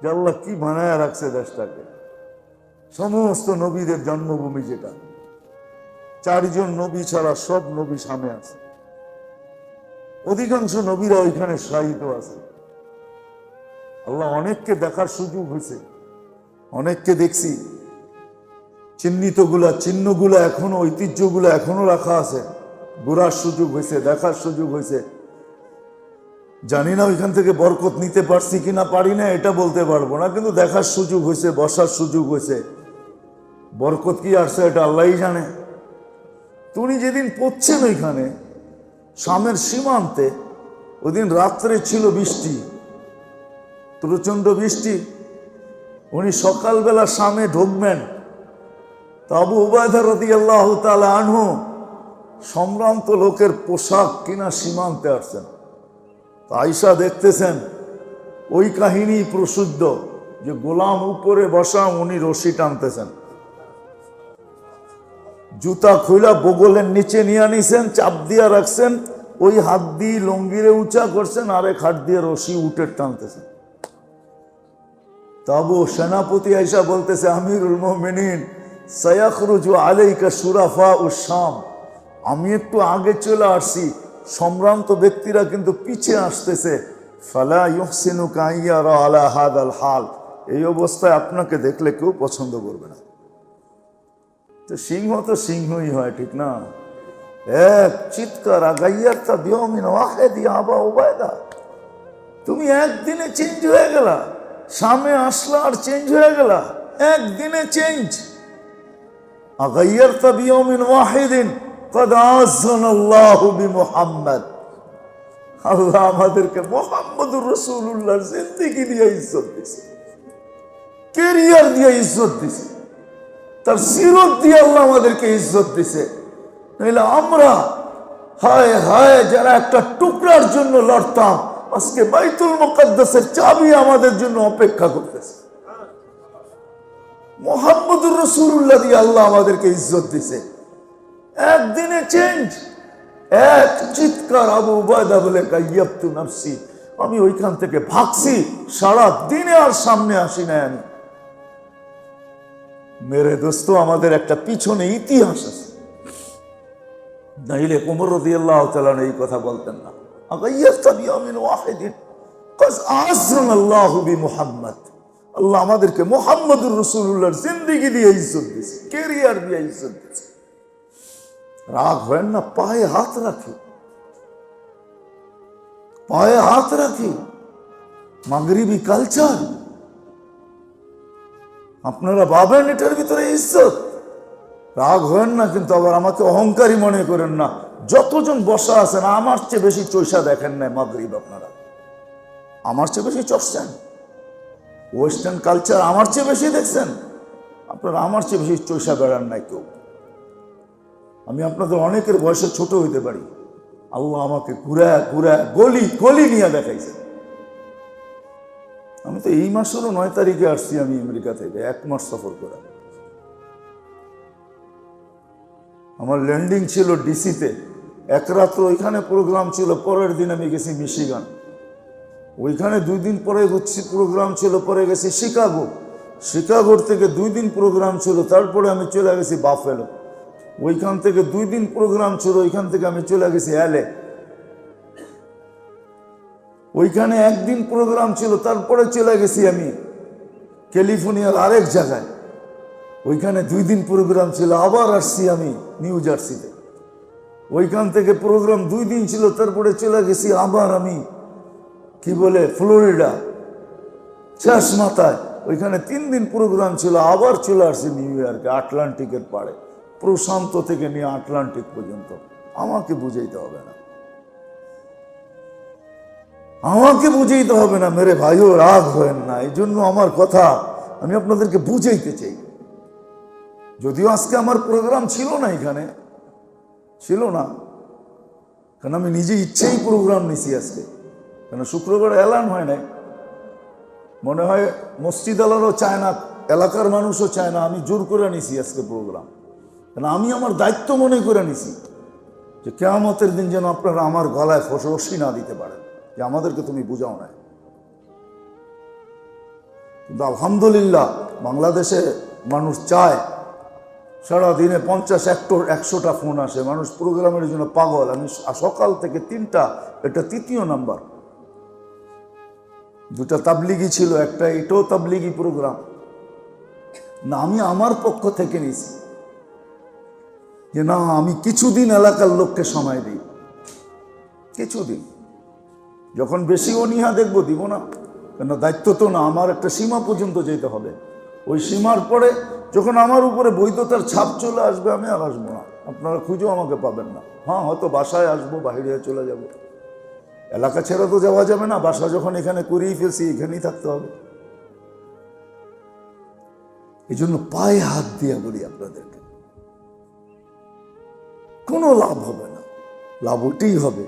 যে আল্লাহ কি বানায় রাখছে দেশটাকে, সমস্ত নবীদের জন্মভূমি যেটা, 4 জন নবী ছাড়া সব নবী সামনে আছে, অধিকাংশ নবীরা ওইখানে শাহিদ আছে। আল্লাহ অনেককে দেখার সুযোগ হয়েছে, অনেককে দেখছি। চিহ্নগুলা এখনো, ঐতিহ্যগুলো এখনো রাখা আছে। ঘোরার সুযোগ হয়েছে, দেখার সুযোগ হয়েছে। জানি না ওইখান থেকে বরকত নিতে পারছি কিনা পারি না এটা বলতে পারবো না, কিন্তু দেখার সুযোগ হয়েছে, বসার সুযোগ হয়েছে। বরকত কি আসছে এটা আল্লাহই জানে। তুমি যেদিন পড়ছেন ওইখানে শামের সীমান্তে, ওইদিন রাত্রে ছিল বৃষ্টি, প্রচন্ড বৃষ্টি। উনি সকালবেলা শামে ঢুকবেন, তো আবু উবাইদা রাদিয়াল্লাহু তাআলা আনহু সম্ভ্রান্ত লোকের পোশাক কিনা সীমান্তে আসছেন। তো আয়েশা দেখতেছেন, ওই কাহিনী প্রসিদ্ধ যে গোলাম উপরে বসা, উনি রশি টানতেছেন, জুতা খুইলা বগলের নিচে নিয়ে নিছেন, চাপ দিয়া রাখছেন, ওই হাত দিয়ে লঙ্গিরে উঁচা করছেন, আরেক হাত দিয়ে রশি উঠে টানতেছেন। তাবু সেনাপতি আয়েশা বলতেছে, আমিরুল মুমিনিন সায়াখরুজু আলাইকা শুরাফা উশ শাম, আমি একটু আগে চলে আসছি, সম্ভ্রান্ত ব্যক্তিরা কিন্তু পিছে আসতেছে। ফালা ইউহসিনুকা আইয়ারা আলা হাদাল হাল, এই অবস্থায় আপনাকে দেখলে কেউ পছন্দ করবে না। তো সিংহ তো সিংহই হয়, ঠিক না? এক চিৎকার, আগাইয়ারতা বিয়মিন ওয়াহিদি আবা উবাইদা, তুমি একদিনে চেঞ্জ হয়ে গেলা, সামনে আসলা আর চেঞ্জ হয়ে গেলা, একদিনে চেঞ্জ। আগাইয়ারতা বিয়মিন ওয়াহিদিন কদ আযানাল্লাহু বিমুহাম্মদ, আল্লাহ আমাদেরকে মুহাম্মদুর রাসূলুল্লাহর জিন্দেগি দিয়ে ইজ্জত দিয়েছে। কেরিয়ার দিয়ে ইজ্জত দিছে, তার সিরত দিয়ে আল্লাহ আমাদেরকে ইজ্জত দিছে। নাহলে আমরা হায় হায় যারা একটা টুকরার জন্য লড়তাম, আজকে বাইতুল মুকাদ্দাসের চাবি আমাদের জন্য অপেক্ষা করতেছে। মুহাম্মদুর রাসূলুল্লাহ দিয়ে আল্লাহ আমাদেরকে ইজ্জত দিছে। একদিনে চেঞ্জ, এক চিৎকার আবু উবায়দা বলে গায়্যাবতু নাফসি, আমি ওইখান থেকে ভাগছি, সারা দিনে আর সামনে আসি নাই আমি। মেরে দোস্ত, আমাদের একটা পিছনে ইতিহাস আছে, নাইলে ওমর রাদিয়াল্লাহু তাআলা এই কথা বলতেন না। আগাইয়াতা বিয়ামিন ওয়াহিদিন কাজ আযরানাল্লাহু বিমুহাম্মদ, আল্লাহ আমাদেরকে মুহাম্মদুর রাসূলুল্লাহর জিন্দেগি দিয়ে ইজ্জত দিয়েছে, ক্যারিয়ার দিয়ে ইজ্জত দিয়েছে। রাগ হয় না, পায়ে হাত রাখি, পায়ে হাত রাখি। মাগরিবি কালচার আপনারা ভাবেন এটার ভিতরে ইজ্জত। রাগ হয় না, কিন্তু আবার আমাকে অহংকারী মনে করেন না। যতজন বসা আছেন আমার চেয়ে বেশি চৈষা দেখেন নাই মাগরিব, আপনারা আমার চেয়ে বেশি চষছেন। ওয়েস্টার্ন কালচার আমার চেয়ে বেশি দেখছেন, আপনারা আমার চেয়ে বেশি চৈষা বেড়ান নাই কেউ। আমি আপনাদের অনেকের বয়সে ছোট হইতে পারি, আল্লাহ আমাকে ঘুরা ঘুরা গলি গলি নিয়ে দেখাইছে। আমি তো এই মাসেরও 9 তারিখে আসছি আমি আমেরিকা থেকে, 1 মাস সফর করা। আমার ল্যান্ডিং ছিল ডিসিতে, এক রাত্র ওইখানে প্রোগ্রাম ছিল, পরের দিন আমি গেছি মিশিগান, ওইখানে 2 দিন পরে হচ্ছে প্রোগ্রাম ছিল, পরে গেছি শিকাগো, শিকাগোর থেকে 2 দিন প্রোগ্রাম ছিল, তারপরে আমি চলে গেছি বাফেলো, ওইখান থেকে 2 দিন প্রোগ্রাম ছিল, ওইখান থেকে আমি চলে গেছি এলে, ওইখানে 1 দিন প্রোগ্রাম ছিল, তারপরে চলে গেছি আমি ক্যালিফোর্নিয়ার আরেক জায়গায়, ওইখানে 2 দিন প্রোগ্রাম ছিল, আবার আসছি আমি নিউ জার্সিতে, ওইখান থেকে প্রোগ্রাম 2 দিন ছিল, তারপরে চলে গেছি আবার আমি কি বলে ফ্লোরিডা শেষ মাথায়, ওইখানে 3 দিন প্রোগ্রাম ছিল, আবার চলে আসছি নিউ ইয়র্কে, আটলান্টিকের পাড়ে, প্রশান্ত থেকে নিয়ে আটলান্টিক পর্যন্ত। আমাকে বুঝাইতে হবে না, আমাকে বুঝাইতে হবে না মেরে ভাইও, রাগ হয় না। এই জন্য আমার কথা আমি আপনাদেরকে বুঝাইতে চাই। যদিও আজকে আমার প্রোগ্রাম ছিল না, এখানে ছিল না, কারণ আমি নিজে ইচ্ছেই প্রোগ্রাম নিছি আজকে, কেন শুক্রবার এলান হয় নাই, মনে হয় মসজিদ আলারও চায় না, এলাকার মানুষও চায় না, আমি জোর করে নিছি আজকে প্রোগ্রাম, কেন আমি আমার দায়িত্ব মনে করে নিছি যে কিয়ামতের দিন যেন আপনারা আমার গলায় রশি না দিতে পারেন যে আমাদেরকে তুমি বুঝাও না। কিন্তু আলহামদুলিল্লাহ বাংলাদেশে মানুষ চায়, সারাদিনে 50-100টা ফোন আসে, মানুষ প্রোগ্রামের জন্য পাগল। আমি সকাল থেকে 3টা, এটা 3য় নাম্বার, 2টা তাবলিগি ছিল, একটা এটাও তাবলিগি প্রোগ্রাম না। আমি আমার পক্ষ থেকে নিছি যে না, আমি কিছুদিন এলাকার লোককে সময় দিই, কিছুদিন, যখন বেশি অনীহা দেখবো দিব না, কেন দায়িত্ব তো না, আমার একটা সীমা পর্যন্ত যেতে হবে, ওই সীমার পরে যখন আমার উপরে বৈধতার ছাপ চলে আসবে আমি আর আসবো না, আপনারা খুঁজেও আমাকে পাবেন না। হ্যাঁ, হয়তো বাসায় আসবো, বাইরে চলে যাব, এলাকা ছেড়ে তো যাওয়া যাবে না, বাসা যখন এখানে করেই ফেলছি এখানেই থাকতে হবে। এই জন্য পায়ে হাত দিয়ে বলি আপনাদেরকে, কোনো লাভ হবে না, লাভ ওইটাই হবে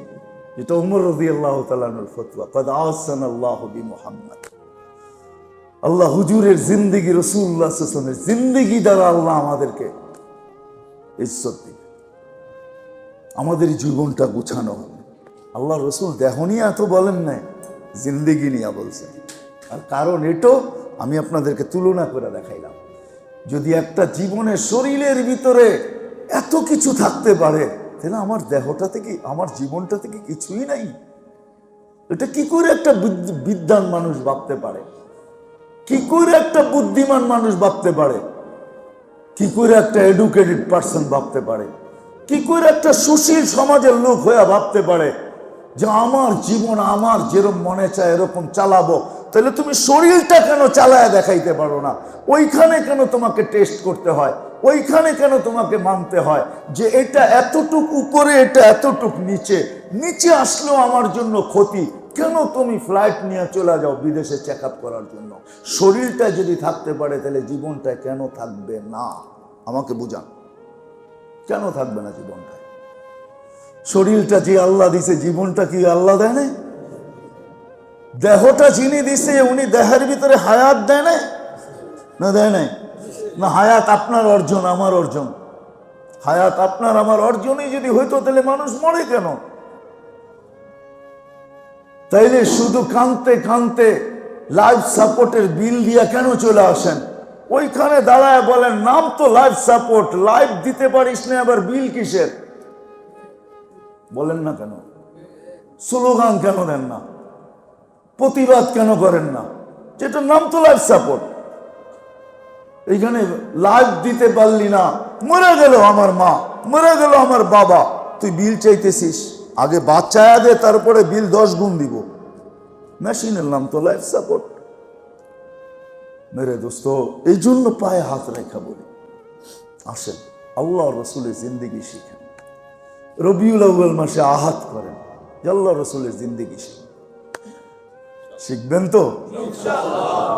যেটা উমর রাদিয়াল্লাহু তাআলা আনহুর ফতোয়া, কাদ আহসানাল্লাহু বিমুহাম্মদ, আল্লাহ হুজুরের জিন্দেগি, রাসূলুল্লাহ সাল্লাল্লাহু আলাইহি ওয়াসাল্লামের জিন্দেগি দ্বারা আল্লাহ আমাদেরকে ইজ্জত দিবে, আমাদের জীবনটা গুছানো হবে। আল্লাহ রসুল দেহ নিয়ে এত বলেন নাই, জিন্দেগি নিয়ে বলছেন। আর কারণ এটাও আমি আপনাদেরকে তুলনা করে দেখাইলাম, যদি একটা জীবনের শরীরের ভিতরে এত কিছু থাকতে পারে, তাহলে আমার দেহটা থেকে, আমার জীবনটা থেকে কিছুই নাই। এটা কি করে একটা বিদ্বান মানুষ ভাবতে পারে? কি করে একটা বুদ্ধিমান মানুষ ভাবতে পারে? কি করে একটা এডুকেটেড পার্সন ভাবতে পারে? কি করে একটা সুশীল সমাজের লোক হয়ে ভাবতে পারে যে আমার জীবন আমার যেরকম মনে চায় এরকম চালাবো? তাহলে তুমি শরীরটা কেন চালায় দেখাইতে পারো না? ওইখানে কেন তোমাকে টেস্ট করতে হয়? ওইখানে কেন তোমাকে মানতে হয় যে এটা এতটুক উপরে, এটা এতটুক নিচে? নিচে আসলেও আমার জন্য ক্ষতি, কেন তুমি ফ্লাইট নিয়ে চলে যাও বিদেশে চেক আপ করার জন্য? শরীরটা যদি থাকতে পারে তাহলে জীবনটা কেন থাকবে না? আমাকে বুঝান, কেন থাকবে না জীবনটা? শরীরটা যে আল্লাহ দিছে, জীবনটা কি আল্লাহ দেয় না? দেহটা যিনি দিছে উনি দেহের ভিতরে হায়াত দেয় না? না দেয় নাই? না হায়াত আপনার অর্জন, আমার অর্জন? হায়াত আপনার আমার অর্জনই যদি হইতো তাহলে মানুষ মরে কেন? তাইলে শুধু কানতে কানতে লাইফ সাপোর্টের বিল দিয়া কেন চলে আসেন? ওইখানে দাঁড়ায় বলেন নাম তো লাইফ সাপোর্ট, লাইফ দিতে পারিস না, আবার বিল কিসের? বলেন না কেন? স্লোগান কেন দেন না? প্রতিবাদ কেন করেন না? যেটার নাম তো লাইফ সাপোর্ট। এইখানে লাইফ দিতে পারলি না, মরে গেল আমার মা, মরে গেল আমার বাবা, তুই বিল চাইতেছিস? আগে বাচ্চায়া দে, তারপরে বিল 10 গুণ দিব। মেশিনের নাম তো লাইফ সাপোর্ট। মেরে দোস্ত, এই জন্য পায়ে হাত রেখা বলি, আসেন আল্লাহ রসুলের জিন্দিগি শিখেন। রবিউল আউয়াল মাসে আহাত করেন, আল্লাহ রসুলের জিন্দিগি শিখেন। শিখবেন তো?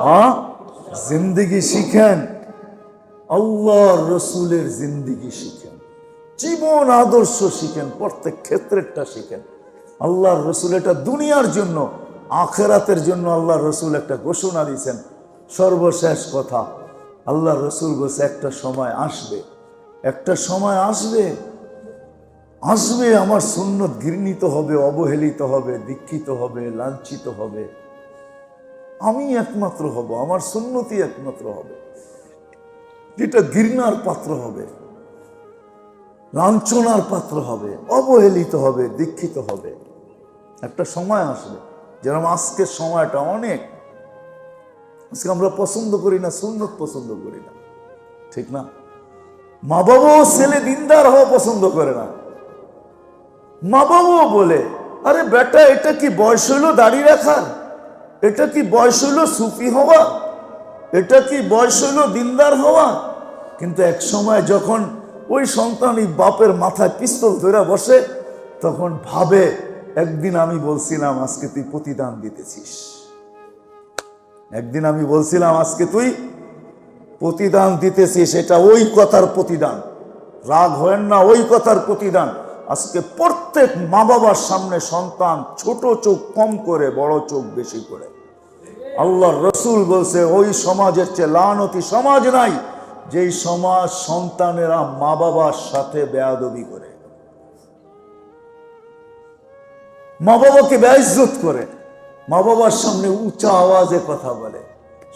হ্যাঁ, জিন্দিগি শিখেন, আল্লাহ রসুলের জিন্দিগি শিখেন, জীবন আদর্শ শিখেন, প্রত্যেক ক্ষেত্রেরটা শিখেন। আল্লাহর রসুল এটা দুনিয়ার জন্য, আখেরাতের জন্য আল্লাহ রসুল একটা ঘোষণা দিয়েছেন। সর্বশেষ কথা, আল্লাহ রসুল বলছে একটা সময় আসবে, একটা সময় আসবে, আসবে আমার সুন্নত ঘৃণিত হবে, অবহেলিত হবে, দীক্ষিত হবে, লাঞ্ছিত হবে। আমি একমাত্র হব, আমার সুন্নতি একমাত্র হবে, যেটা ঘৃণার পাত্র হবে, লাঞ্ছনার পাত্র হবে, অবহেলিত হবে, দীক্ষিত হবে। একটা সময় আসবে, যেরকম আজকের সময়টা অনেক, আজকে আমরা পছন্দ করি না, সুন্নত পছন্দ করি না, ঠিক না? মা বাবাও ছেলে দিনদার হওয়া পছন্দ করে না। মা বাবাও বলে, আরে বেটা এটা কি বয়স হইল দাড়ি রাখার? এটা কি বয়স হইল সুফি হওয়া? এটা কি বয়স হইল দিনদার হওয়া? কিন্তু এক সময় যখন ওই সন্তানই বাপের মাথায় পিস্তল ধরে বসে, তখন ভাবে একদিন আমি বলছিলাম আজকে তুই প্রতিদান দিতেছিস, একদিন আমি বলছিলাম আজকে তুই প্রতিদান দিতেছিস, এটা ওই কথার প্রতিদান। রাগ হয় না, ওই কথার প্রতিদান। আজকে প্রত্যেক মা বাবার সামনে সন্তান ছোট চোখ কম করে, বড় চোখ বেশি করে। আল্লাহর রসুল বলছে ওই সমাজের চেয়ে লানতি সমাজ নাই যেই সমাজ সন্তানেরা মা বাবার সাথে বেয়াদবি করে, মা বাবাকে বেইজ্জত করে, মা বাবার সামনে উঁচা আওয়াজে কথা বলে।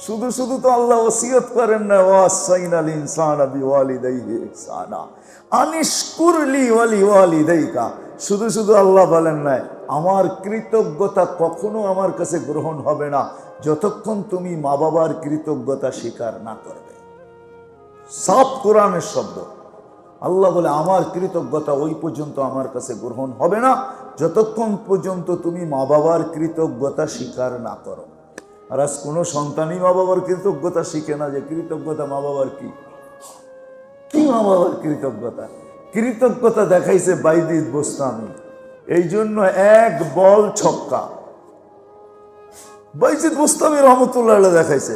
শুধু শুধু তো আল্লাহ ওসিয়ত করেন না, ওয়াসাইনাল ইনসানা বিওয়ালিদাইহি ইহসানা আনিশকুর লি ওয়ালিওয়ালিদাইকা। শুধু শুধু আল্লাহ বলেন না আমার কৃতজ্ঞতা কখনো আমার কাছে গ্রহণ হবে না যতক্ষণ তুমি মা বাবার কৃতজ্ঞতা স্বীকার না করবে। সাফ কোরআনের শব্দ। আল্লাহ বলে আমার কৃতজ্ঞতা ওই পর্যন্ত আমার কাছে গ্রহণ হবে না যতক্ষণ পর্যন্ত তুমি মা বাবার কৃতজ্ঞতা স্বীকার না করো। আর আজ কোনো সন্তানই মা বাবার কৃতজ্ঞতা শিখে না, যে কৃতজ্ঞতা মা বাবার কি, কি মা বাবার কৃতজ্ঞতা। কৃতজ্ঞতা দেখাইছে বাইজিদ বোস্তামি, এই জন্য এক বল ছক্কা বাইজিদ বোস্তামি রহমতুল্লাহ দেখাইছে।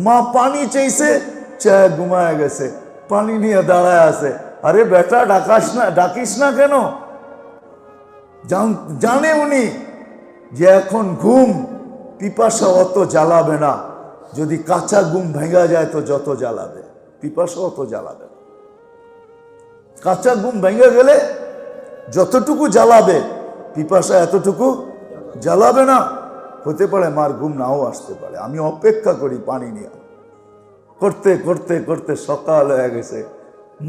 মা পানি চাইছে, চায় ঘুমায় গেছে, পানি নিয়ে দাঁড়ায় আছে। আরে বেটা ডাকিস না কেন? জানে উনি যে এখন ঘুম পিপাসা অত জ্বালাবে না, যদি কাঁচা ঘুম ভেঙা যায় তো যত জ্বালাবে, পিপাসা অত জ্বালাবে না। কাঁচা ঘুম ভেঙে গেলে যতটুকু জ্বালাবে পিপাসা এতটুকু জ্বালাবে না। হতে পারে মার ঘুম নাও আসতে পারে, আমি অপেক্ষা করি পানি নিয়ে। করতে করতে করতে সকাল হয়ে গেছে,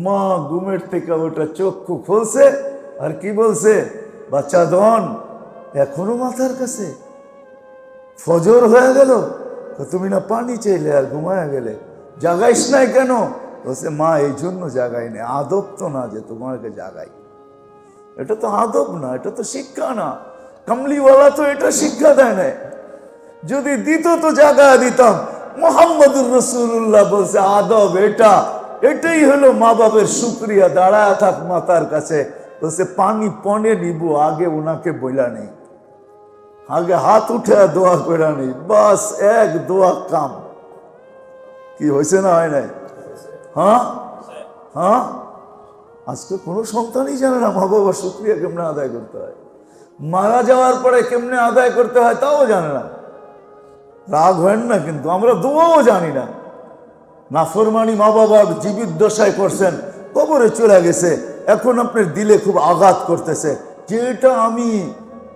মা ঘুমের থেকে ওটা চক্ষু খুলছে আর কি বলছে, বাচ্চা ধন এখনো মাথার কাছে, ফজর হয়ে গেল, তুমি না পানি চাইলে আর ঘুমায় গেলে, জাগাইস নাই কেন? বলছে মা এই জন্য জাগাই না, আদব তো না যে তোমাকে জাগাই, এটা তো আদব না, এটা তো শিক্ষা না। কামলিওয়ালা তো এটা শিক্ষা দেয় না, যদি দিত তো জাগায় দিতাম। মুহাম্মদুর রাসূলুল্লাহ বলছে আদব এটা, এটাই হলো মা বাবার শুকরিয়া। দাঁড়ায় থাক মাতার কাছে, বলছে পানি পনে নিব, আগে ওনাকে বইলা নেই। আগে হাত উঠে দোয়া করে নি, বাস এক দোয়া কাম। কি হয়েছে না হয় নাই? হ্যাঁ হ্যাঁ, আজকে কোনো সন্তানই জানে না মা বাবার শুকরিয়া কেমনে আদায় করতে হয়, মারা যাওয়ার পরে কেমনে আদায় করতে হয় তাও জানে না। রাগ হয় না, কিন্তু আমরা দোয়াও জানি না। নাফরমানি মা বাবার জীবিত দশায় করছেন, কবরে চলে গেছে, এখন আপনার দিলে খুব আঘাত করতেছে যে এটা আমি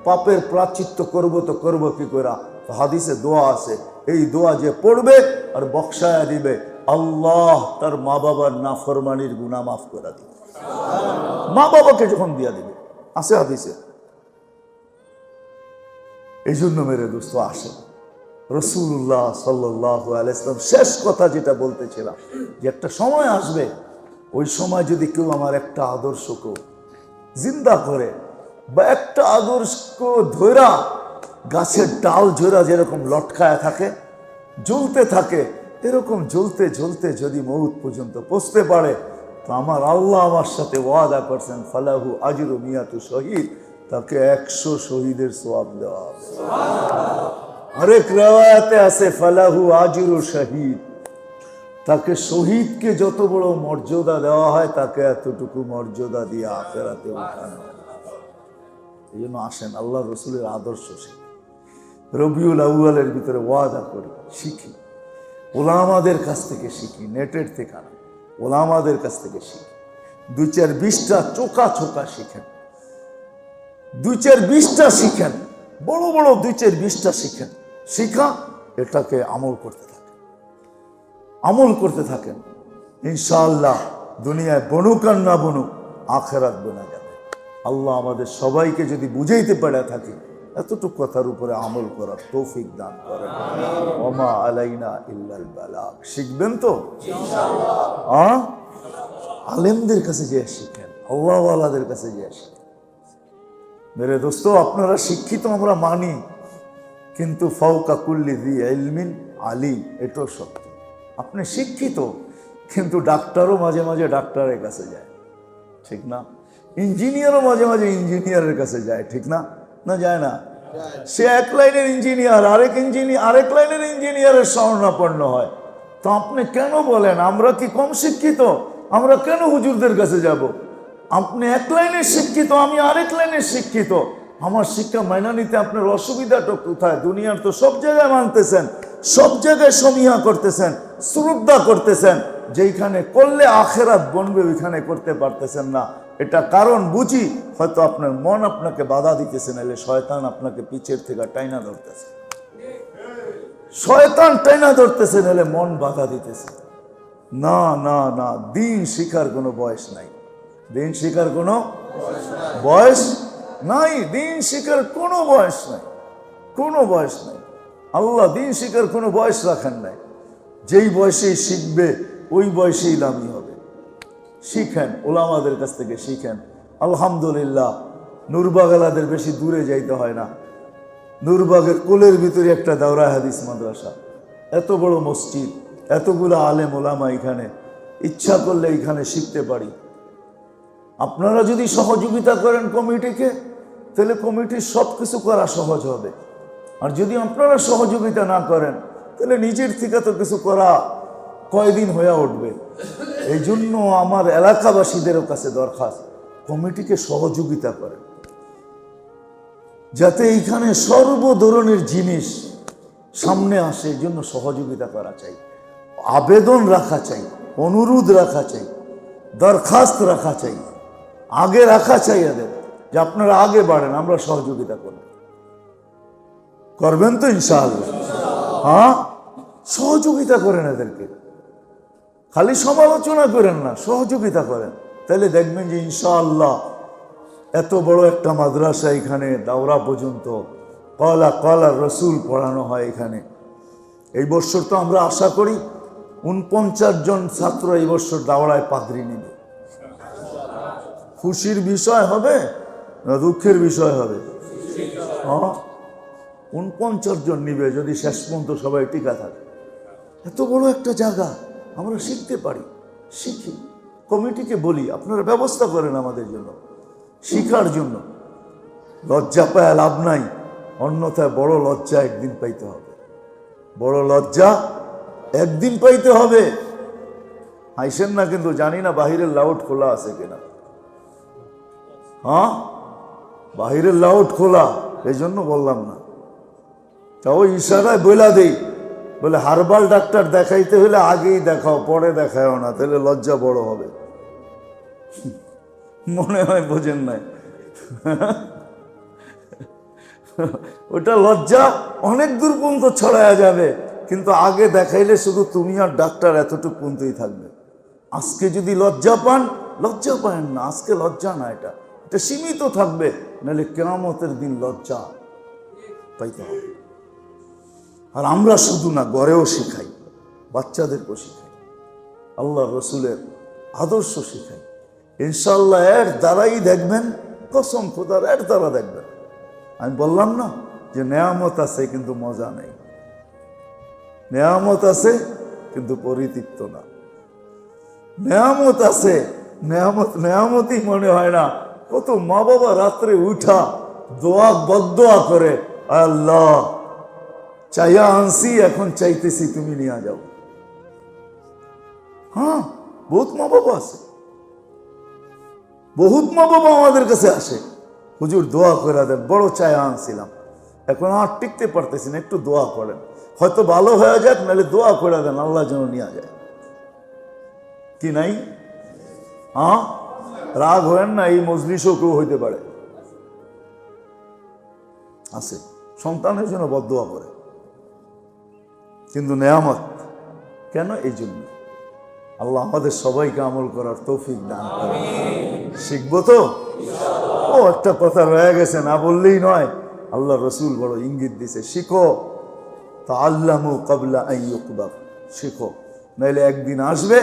পাপের প্রাচিত্য করব, তো করব কি করে? হাদিসে দোয়া আছে, এই দোয়া যে পড়বে আর বক্সায়া দিবে, আল্লাহ তার মা বাবার নাফরমানির গুনাহ মাফ করে দিবে, মা বাবাকে যখন দিয়া দিবে, আছে হাদিসে। এই জন্য মেরে দোস্ত আসে রাসূলুল্লাহ সাল্লাল্লাহু আলাইহি ওয়াসাল্লাম শেষ কথা যেটা বলতেছিলাম, যে একটা সময় আসবে, ওই সময় যদি কেউ আমার একটা আদর্শকে জিন্দা করে, বা একটা আদর্শ ধৈরা গাছের ডাল ঝরা যেরকম লটকায় থাকে, জ্বলতে থাকে, এরকম জ্বলতে জ্বলতে যদি মউত পর্যন্ত পৌঁছতে পারে, তো আমার আল্লাহ আমার সাথে ওয়াদা করছেন, ফালাহু আজরু মিয়াতু শহীদ, তাকে 100 শহীদের সওয়াব দেওয়া হবে। আরেক রিওয়ায়াতে আছে ফালাহু আজরু শহীদ, তাকে শহীদকে যত বড় মর্যাদা দেওয়া হয়, তাকে এতটুকু মর্যাদা দিয়ে আখিরাতে উঠানো। এই জন্য আসেন আল্লাহ রসুলের আদর্শ শিখি, রবিউল আউয়ালের ভিতরে ওয়াদা করি, শিখি, ওলামাদের কাছ থেকে শিখি, নেটের থেকে না, ওলামাদের কাছ থেকে শিখি। 2-4-20টা চোকা চোকা শিখেন, 2-4-20টা শিখেন, বড় বড় 2-4-20টা শিখেন, শিখা এটাকে আমল করতে থাকেন, আমল করতে থাকেন। ইনশাআল্লাহ দুনিয়ায় বনুক আর না বনুক, আখিরাত বনা যাবে। আল্লাহ আমাদের সবাইকে যদি বুঝাইতে পারে থাকি, এতটুকু কথার উপরে আমল করার তৌফিক দান করেন। ওমা আলাইনা ইল্লাল বালাগ। শিখবেন তো ইনশাআল্লাহ। আলেমদের কাছে যে শিখেন, আল্লাহওয়ালাদের কাছে যে শিখেন। মেরে দোস্ত, আপনারা শিক্ষিত আমরা মানি, কিন্তু ফাওকা কুল্লি যি ইলমিন আলিম, এটাও সত্য। আপনি শিক্ষিত, কিন্তু ডাক্তারও মাঝে মাঝে ডাক্তারের কাছে যায়, ঠিক না? ইঞ্জিনিয়ারও মাঝে মাঝে ইঞ্জিনিয়ারের কাছে যায়, ঠিক না? না যায় না? সে এক লাইনের ইঞ্জিনিয়ার, আরেক লাইনের ইঞ্জিনিয়ারের শরণাপন্ন হয়। তো আপনি কেন বলেন আমরা কি কম শিক্ষিত? আমরা কেন হুজুরদের কাছে যাব? আপনি এক লাইনের শিক্ষিত, আমি আরেক লাইনের শিক্ষিত। আমার শিক্ষা মাইনা নিতে আপনার অসুবিধাটা কোথায়? দুনিয়ার তো সব জায়গায় মানতেছেন, সব জায়গায় সমীহা করতেছেন, শ্রদ্ধা করতেছেন, যেইখানে করলে আখেরাত বনবে ওইখানে করতে পারতেছেন না। এটা কারণ বুঝি, হয়তো আপনার মন আপনাকে বাধা দিতেছে, নাহলে শয়তান আপনাকে পিছের থেকে টাইনা ধরতেছে, শয়তান টাইনা ধরতেছে, নাহলে মন বাধা দিতেছে। না না না, দিন শিখার কোনো বয়স নাই, দিন শিখার কোনো বয়স নাই, দিন শিখার কোনো বয়স নাই, কোনো বয়স নাই। আল্লাহ দিন শিখার কোনো বয়স রাখেন নাই। যেই বয়সেই শিখবে ওই বয়সেই দামি হবে। শিখেন, ওলামাদের কাছ থেকে শিখেন। আলহামদুলিল্লাহ, নূরবাগালাদের বেশি দূরে যাইতে হয় না। নূরবাগের কোলের ভিতরে একটা দাওরা হাদিস মাদ্রাসা, এত বড় মসজিদ, এতগুলো আলেম ওলামা, এখানে ইচ্ছা করলে এখানে শিখতে পারি। আপনারা যদি সহযোগিতা করেন কমিটিকে, তাহলে কমিটির সব কিছু করা সহজ হবে। আর যদি আপনারা সহযোগিতা না করেন, তাহলে নিজের থেকে তো কিছু করা কয়দিন হয়ে উঠবে। এই জন্য আমার এলাকাবাসীদেরও কাছে দরখাস্ত, কমিটিকে সহযোগিতা করেন, যাতে এইখানে সর্ব ধরনের জিনিস সামনে আসে। এই জন্য সহযোগিতা করা চাই, আবেদন রাখা চাই, অনুরোধ রাখা চাই, দরখাস্ত রাখা চাই, আগে রাখা চাই এদের, যে আপনারা আগে বাড়েন, আমরা সহযোগিতা করব। করবেন তো ইনশাআল্লাহ? হ্যাঁ, সহযোগিতা করেন এদেরকে, খালি সমালোচনা করেন না, সহযোগিতা করেন। তাহলে দেখবেন যে ইনশাআল্লাহ এত বড় একটা মাদ্রাসা, এখানে দাওরা পর্যন্ত কলা কলা রসুল পড়ানো হয় এখানে। এই বছর তো আমরা আশা করি 49 জন ছাত্র এই বছর দাওরায় পাগড়ি নেবে। খুশির বিষয় হবে না দুঃখের বিষয় হবে? হ্যাঁ, 49 জন নিবে, যদি শেষ পর্যন্ত সবাই টিকা থাকে। এত বড় একটা জায়গা, আমরা শিখতে পারি, শিখি। কমিটিকে বলি আপনারা ব্যবস্থা করেন আমাদের জন্য, শিখার জন্য। লজ্জা পায় লাভ নাই, অন্যথায় বড় লজ্জা একদিন পাইতে হবে, বড় লজ্জা একদিন পাইতে হবে। আইসেন না কিন্তু, জানি না বাহিরের লাউড খোলা আছে কিনা। হ্যাঁ, বাহিরের লাউড খোলা, এই জন্য বললাম না। তাও ইশারায় বইলা দেই, বলে হারবাল ডাক্তার দেখাইতে হলে আগেই দেখাও, পরে দেখাও না, তাহলে লজ্জা বড় হবে। মনে হয় বোঝেন নাই। ওটা লজ্জা অনেক দূর পর্যন্ত ছড়ায়া যাবে, কিন্তু আগে দেখাইলে শুধু তুমি আর ডাক্তার এতটুকু পর্যন্তই থাকবে। আজকে যদি লজ্জা পান, লজ্জা পান না, আজকে লজ্জা না, এটা এটা সীমিত থাকবে, নাহলে কিয়ামতের দিন লজ্জা পাইতে হবে। আর আমরা শুধু না, ঘরেও শিখাই, বাচ্চাদেরকেও শিখাই, আল্লাহ রসুলের আদর্শ শিখাই। ইনশাল্লাহ এর দ্বারাই দেখবেন, কসম খোদার, এর দ্বারা দেখবেন। আমি বললাম না যে নেয়ামত আছে কিন্তু মজা নেই, নেয়ামত আছে কিন্তু পরিতৃপ্ত না। নেয়ামত আছে, নেয়ামত নেয়ামতই মনে হয় না। কত মা বাবা রাত্রে উঠা দোয়া বদদোয়া করে, আল্লাহ চাইয়া আনছি, এখন চাইতেছি তুমি নিয়ে যাও। হ্যাঁ, বহুত মা বাবা আছে, বহুত মা বাবা আমাদের কাছে আসে, হুজুর দোয়া করে দেন, বড় চায়া আনছিলাম, এখন আর টিকতে পারতেছি না, একটু দোয়া করেন, হয়তো ভালো হয়ে যাক, নাহলে দোয়া করে দেন আল্লাহ যেন নিয়ে যায়। কি নাই? হ্যাঁ, রাগ হয়েন না, এই মজলিসও কেউ হইতে পারে, আছে সন্তানের জন্য বদদোয়া করে, কিন্তু নেয়ামত কেন? এই জন্য আল্লাহ আমাদের সবাইকে আমল করার তৌফিক দান করে। শিখবো তো? ও একটা কথা রয়ে গেছে, না বললেই নয়। আল্লাহ রসুল বড় ইঙ্গিত দিছে, শিখো, তাআল্লামু ক্বাবলা আন ইউকবাব, শিখো, নাইলে একদিন আসবে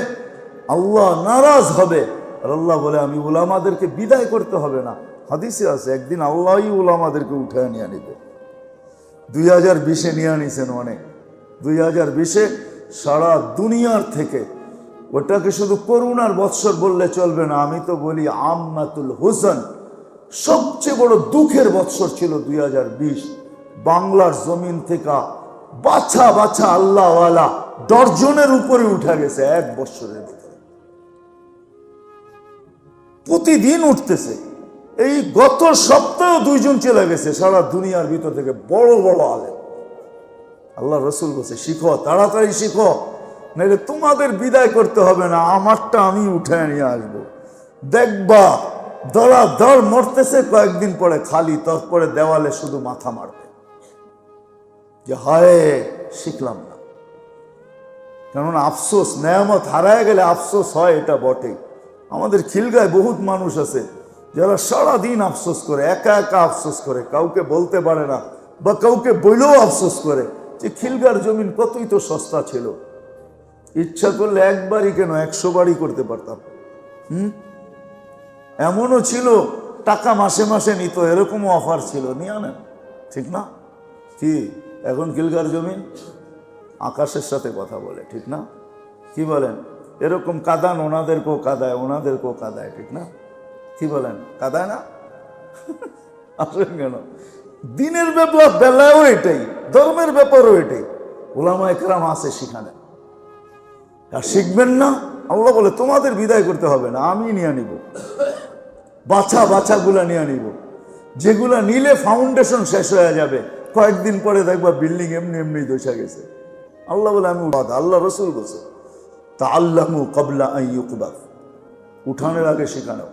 আল্লাহ নারাজ হবে। আর আল্লাহ বলে, আমি উলামাদেরকে বিদায় করতে হবে না। হাদিসে আছে, একদিন আল্লাহই উলামাদেরকে উঠায় নিয়ে নিবে। 2020-এ নিয়ে নিছেন অনেক, 2020-এ সারা দুনিয়ার থেকে, ওটাকে শুধু করুণার বৎসর বললে চলবে না, আমি তো বলি আম্মাতুল হুসন, সবচেয়ে বড় দুঃখের বৎসর ছিল 2020। বাংলার জমিন থেকে বাছা বাছা আল্লাহওয়ালা ডর্জনের উপরে উঠা গেছে এক বৎসরের ভিতরে, প্রতিদিন উঠতেছে। এই গত সপ্তাহে 2 জন চলে গেছে সারা দুনিয়ার ভিতর থেকে, বড় বড় আলেম। আল্লাহ রসুল বলছে, শিখো, তাড়াতাড়ি শিখো, নাহলে তোমাদের বিদায় করতে হবে না, আমারটা আমি উঠে নিয়ে আসবো। দেখবা দড়া দড় মরতেছে, কয়েকদিন পরে খালি, তারপরে দেওয়ালে শুধু মাথা মারবে যে হায় শিখলাম না। কেননা আফসোস, নেয়ামত হারায় গেলে আফসোস হয়, এটা বটে। আমাদের খিলগায় বহুত মানুষ আছে যারা সারাদিন আফসোস করে, একা একা আফসোস করে, কাউকে বলতে পারে না, বা কাউকে বইলেও আফসোস করে যে খিলগার জমিন কতই তো সস্তা ছিল, ইচ্ছা করলে একবারই কেন 100 বারই করতে পারতাম। এমনও ছিল টাকা মাসে মাসে নিত, এরকমও অফার ছিল, নিয়ে আনেন, ঠিক না? কি এখন খিলগার জমিন আকাশের সাথে কথা বলে, ঠিক না? কি বলেন? এরকম কাদান, ওনাদেরকেও কাদায়, ওনাদেরকেও কাদায়, ঠিক না? কি বলেন? কাদায় না? আসেন কেন? দিনের ব্যাপার বেলায়ও এটাই, ধর্মের ব্যাপারও এটাই। উলামায়ে কেরাম আছে, শিখানে। আর শিখবেন না, আল্লাহ বলে তোমাদের বিদায় করতে হবে না, আমি নিয়ে নিব, বাছা বাছাগুলা নিয়ে নিব, যেগুলা নিলে ফাউন্ডেশন শেষ হয়ে যাবে, কয়েকদিন পরে দেখবা বিল্ডিং এমনি এমনি দোষা গেছে। আল্লাহ বলে আমি, আল্লাহ রসুল বলছে, তাআল্লামু ক্বাবলা আন ইউকবাব, উঠানের আগে শেখানো।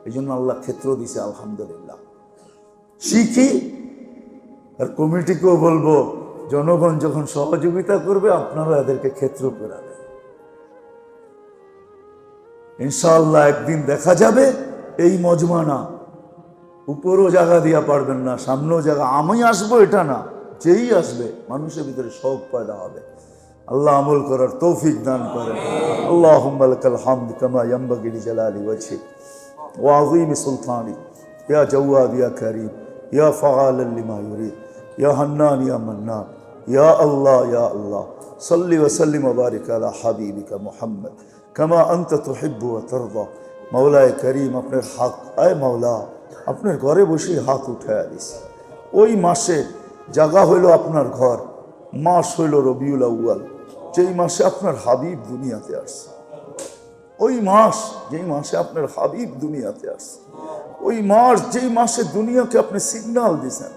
এই জন্য আল্লাহ ক্ষেত্র দিছে, আলহামদুলিল্লাহ। শিখি, আর কমিটিকেও বলবো, জনগণ যখন সহযোগিতা করবে, আপনারা এদেরকে ক্ষেত্র করে দেন। ইনশাআল্লাহ একদিন দেখা যাবে এই মজমানা, উপরও জায়গা দিয়া পারবেন না, সামনেও জায়গা, আমি আসবো এটা না, যেই আসবে মানুষের ভিতরে শৌক পয়দা হবে। আল্লাহ আমল করার তৌফিক দান করেন। আল্লাহুম্মা লাকাল হামদ কামা ইয়ানবাগি লিজালালি ওয়াজহিক ওয়া আযীমি সুলতানিক, ইয়া জাওয়াদ ইয়া কারীম ইয়া ফাআলান লিমা ইউরিদ ইয়া হান্নান ইয়া মান্নান ইয়া আল্লাহ ইয়া আল্লাহ। সাল্লি ওয়া সাল্লিম ওয়া বারিক আলা হাবিবিকা মুহাম্মদ কামা আনতা তুহিব্বু ওয়া তারদা। মাওলায়ে করিম, আপনার হাত, আয় মাওলা, আপনার ঘরে বসে হাত উঠায়া দিছি, ওই মাসে জায়গা হইল আপনার ঘর, মাস হইল রবিউল আউয়াল, যেই মাসে আপনার হাবিব দুনিয়াতে আসছে। ওই মাস যেই মাসে আপনার হাবিব দুনিয়াতে আসছে, ওই মাস যেই মাসে দুনিয়াকে আপনি সিগন্যাল দিয়েছেন,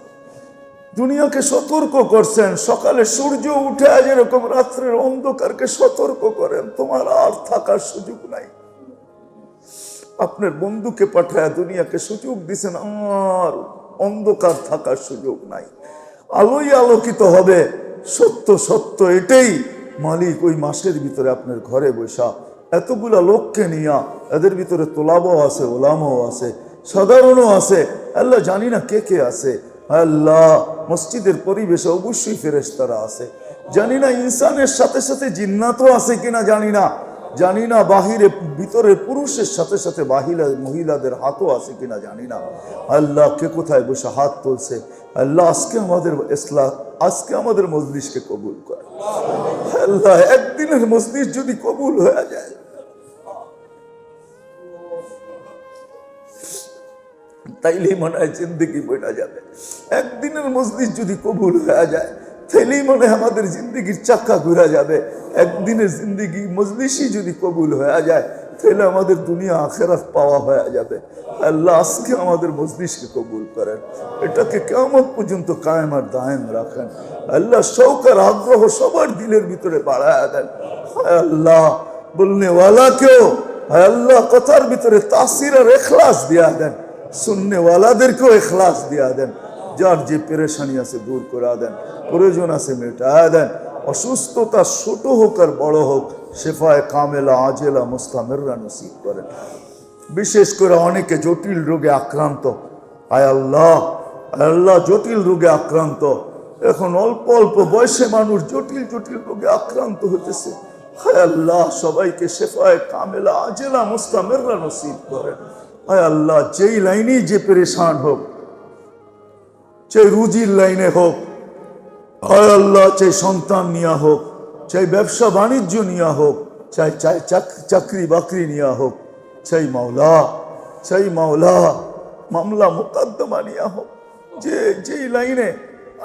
দুনিয়াকে সতর্ক করছেন। সকালে সূর্য উঠে যেরকম রাত্রের অন্ধকারকে সতর্ক করেন, তোমার আর থাকার সুযোগ নাই। আপনার বন্ধুকে পাঠায় দুনিয়াকে সুযোগ দিছেন, আর অন্ধকার থাকার সুযোগ নাই, আলোই আলোকিত হবে। সত্য সত্য এটাই মালিক ওই মাসের ভিতরে আপনার ঘরে বসা এতগুলা লোককে নিয়া, এদের ভিতরে তোলাবাও আছে, ওলামাও আছে, সাধারণও আছে, আল্লাহ জানি না কে কে আছে। আল্লাহ মসজিদের পরিবেশে অবশ্যই ফেরেশতারা আছে, জানি না ইনসানের সাথে সাথে জিন্নাতও আছে কিনা জানি না, জানি না বাহিরে ভিতরে পুরুষের সাথে সাথে মহিলাদের হাতও আছে কিনা জানি না। আল্লাহ কে কোথায় বসে হাত তুলছে, আল্লাহ আজকে আমাদের মজলিসকে কবুল করে। আল্লাহ একদিনের মজলিস যদি কবুল হয়ে যায়, তাইলেই মনে হয় জিন্দেগি বইটা যাবে। একদিনের মজলিস যদি কবুল হয়ে যায়, তাইলেই মনে হয় আমাদের জিন্দেগির চাক্কা ঘুরা যাবে। একদিনের জিন্দেগি মজলিসই যদি কবুল হয়ে যায়, তাহলে আমাদের দুনিয়া আখেরাত পাওয়া হয়ে যাবে। আল্লাহ আজকে আমাদের মজলিসকে কবুল করেন, এটাকে কিয়ামত পর্যন্ত কায়েম আর দায়েম রাখেন। আল্লাহ শৌক আর আগ্রহ সবার দিলের ভিতরে বাড়ায় দেন। আল্লাহ বলনে ওয়ালাকেও আল্লাহ কথার ভিতরে তাসির আর ইখলাস দিয়া দেন, শুননে ওয়ালাদেরকেও ইখলাস দিয়া দেন। যার যে পেরেশানি আছে দূর করে দেন, প্রয়োজন আছে মেটায় দেন। অসুস্থতা ছোট হোক আর বড় হোক, শেফায়ে কামেলা আজেলা মুস্তামিররা নসিব করেন। বিশেষ করে অনেকে জটিল রোগে আক্রান্ত, আয় আল্লাহ আল্লাহ জটিল রোগে আক্রান্ত, এখন অল্প অল্প বয়সে মানুষ জটিল জটিল রোগে আক্রান্ত হতেছে। হায় আল্লাহ সবাইকে শেফায়ে কামেলা আজেলা মুস্তামিররা নসিব করেন। হায় আল্লাহ যেই লাইনেই যে পেরেশান হোক, চাই রুজির লাইনে হোক, হায় আল্লাহ চাই সন্তান নিয়া হোক, চাই ব্যবসা বাণিজ্য নিয়া হোক, চাই চাই চাকরি বাকরি নিয়া হোক, চাই মাওলা মামলা মুকদ্দমা নিয়া হোক, যেই লাইনে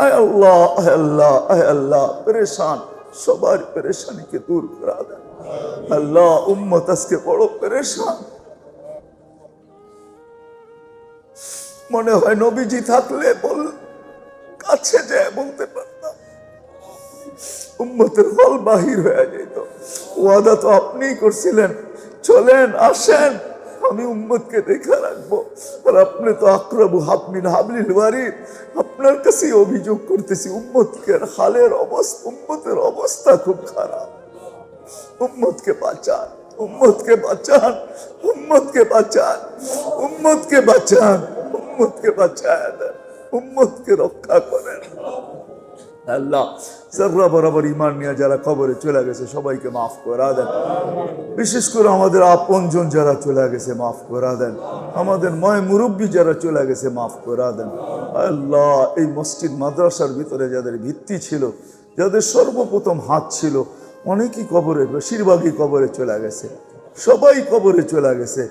আয় আল্লাহ আয় আল্লাহ আয় আল্লাহ পেরেশান, সবার পেরেশানিকে দূর করা দেন। আল্লাহ উম্মত আজকে বড় পেরেশান, মনে হয় নবীজি থাকলে কাছে যায় বলতে পারতাম, উম্মতের হল বাহির হয়ে যেত। ওয়াদা তো আপনিই করছিলেন, চলেন আসেন আমি উম্মতকে দেখে রাখবো, আর আপনি তো আকরাবু হাবমিন হাবলিল ওয়ারিদ, আপনার কাছেই অভিযোগ করতেছি উম্মতের অবস্থা খুব খারাপ। উম্মতকে বাঁচান, উম্মতকে বাঁচান, উম্মতকে বাঁচান, উম্মতকে বাঁচান, উম্মতকে বাঁচায় দেন, উম্মতকে রক্ষা করেন। আল্লাহ যারা বরাবর ঈমান নিয়ে যারা কবরে চলে গেছে সবাইকে মাফ করে দেন। বিশেষ করে আমাদের আপনজন যারা চলে গেছে মাফ করে দেন, আমাদের মুরব্বী যারা চলে গেছে মাফ করে দেন। আল্লাহ এই মসজিদ মাদ্রাসার ভিতরে যাদের ভিত্তি ছিল, যাদের সর্বপ্রথম হাত ছিল, অনেকেই কবরে, বেশিরভাগই কবরে চলে গেছে, সবাই কবরে চলে গেছে।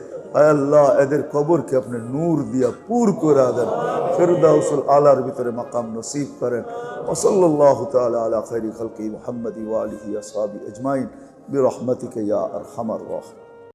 আল্লাহ এদের কবরকে আপনি নূর দিয়া পুর করে দেন, ফিরদাউসুল আলার ভিতরে মাকাম নসিব করেন। ওয়াসাল্লাল্লাহু তাআলা আলা খায়রি খালকি মুহাম্মাদি ওয়া আলিহি ওয়া আসহাবিহি আজমাইন বিরহমাতিকা ইয়া আরহামার রাহিমিন।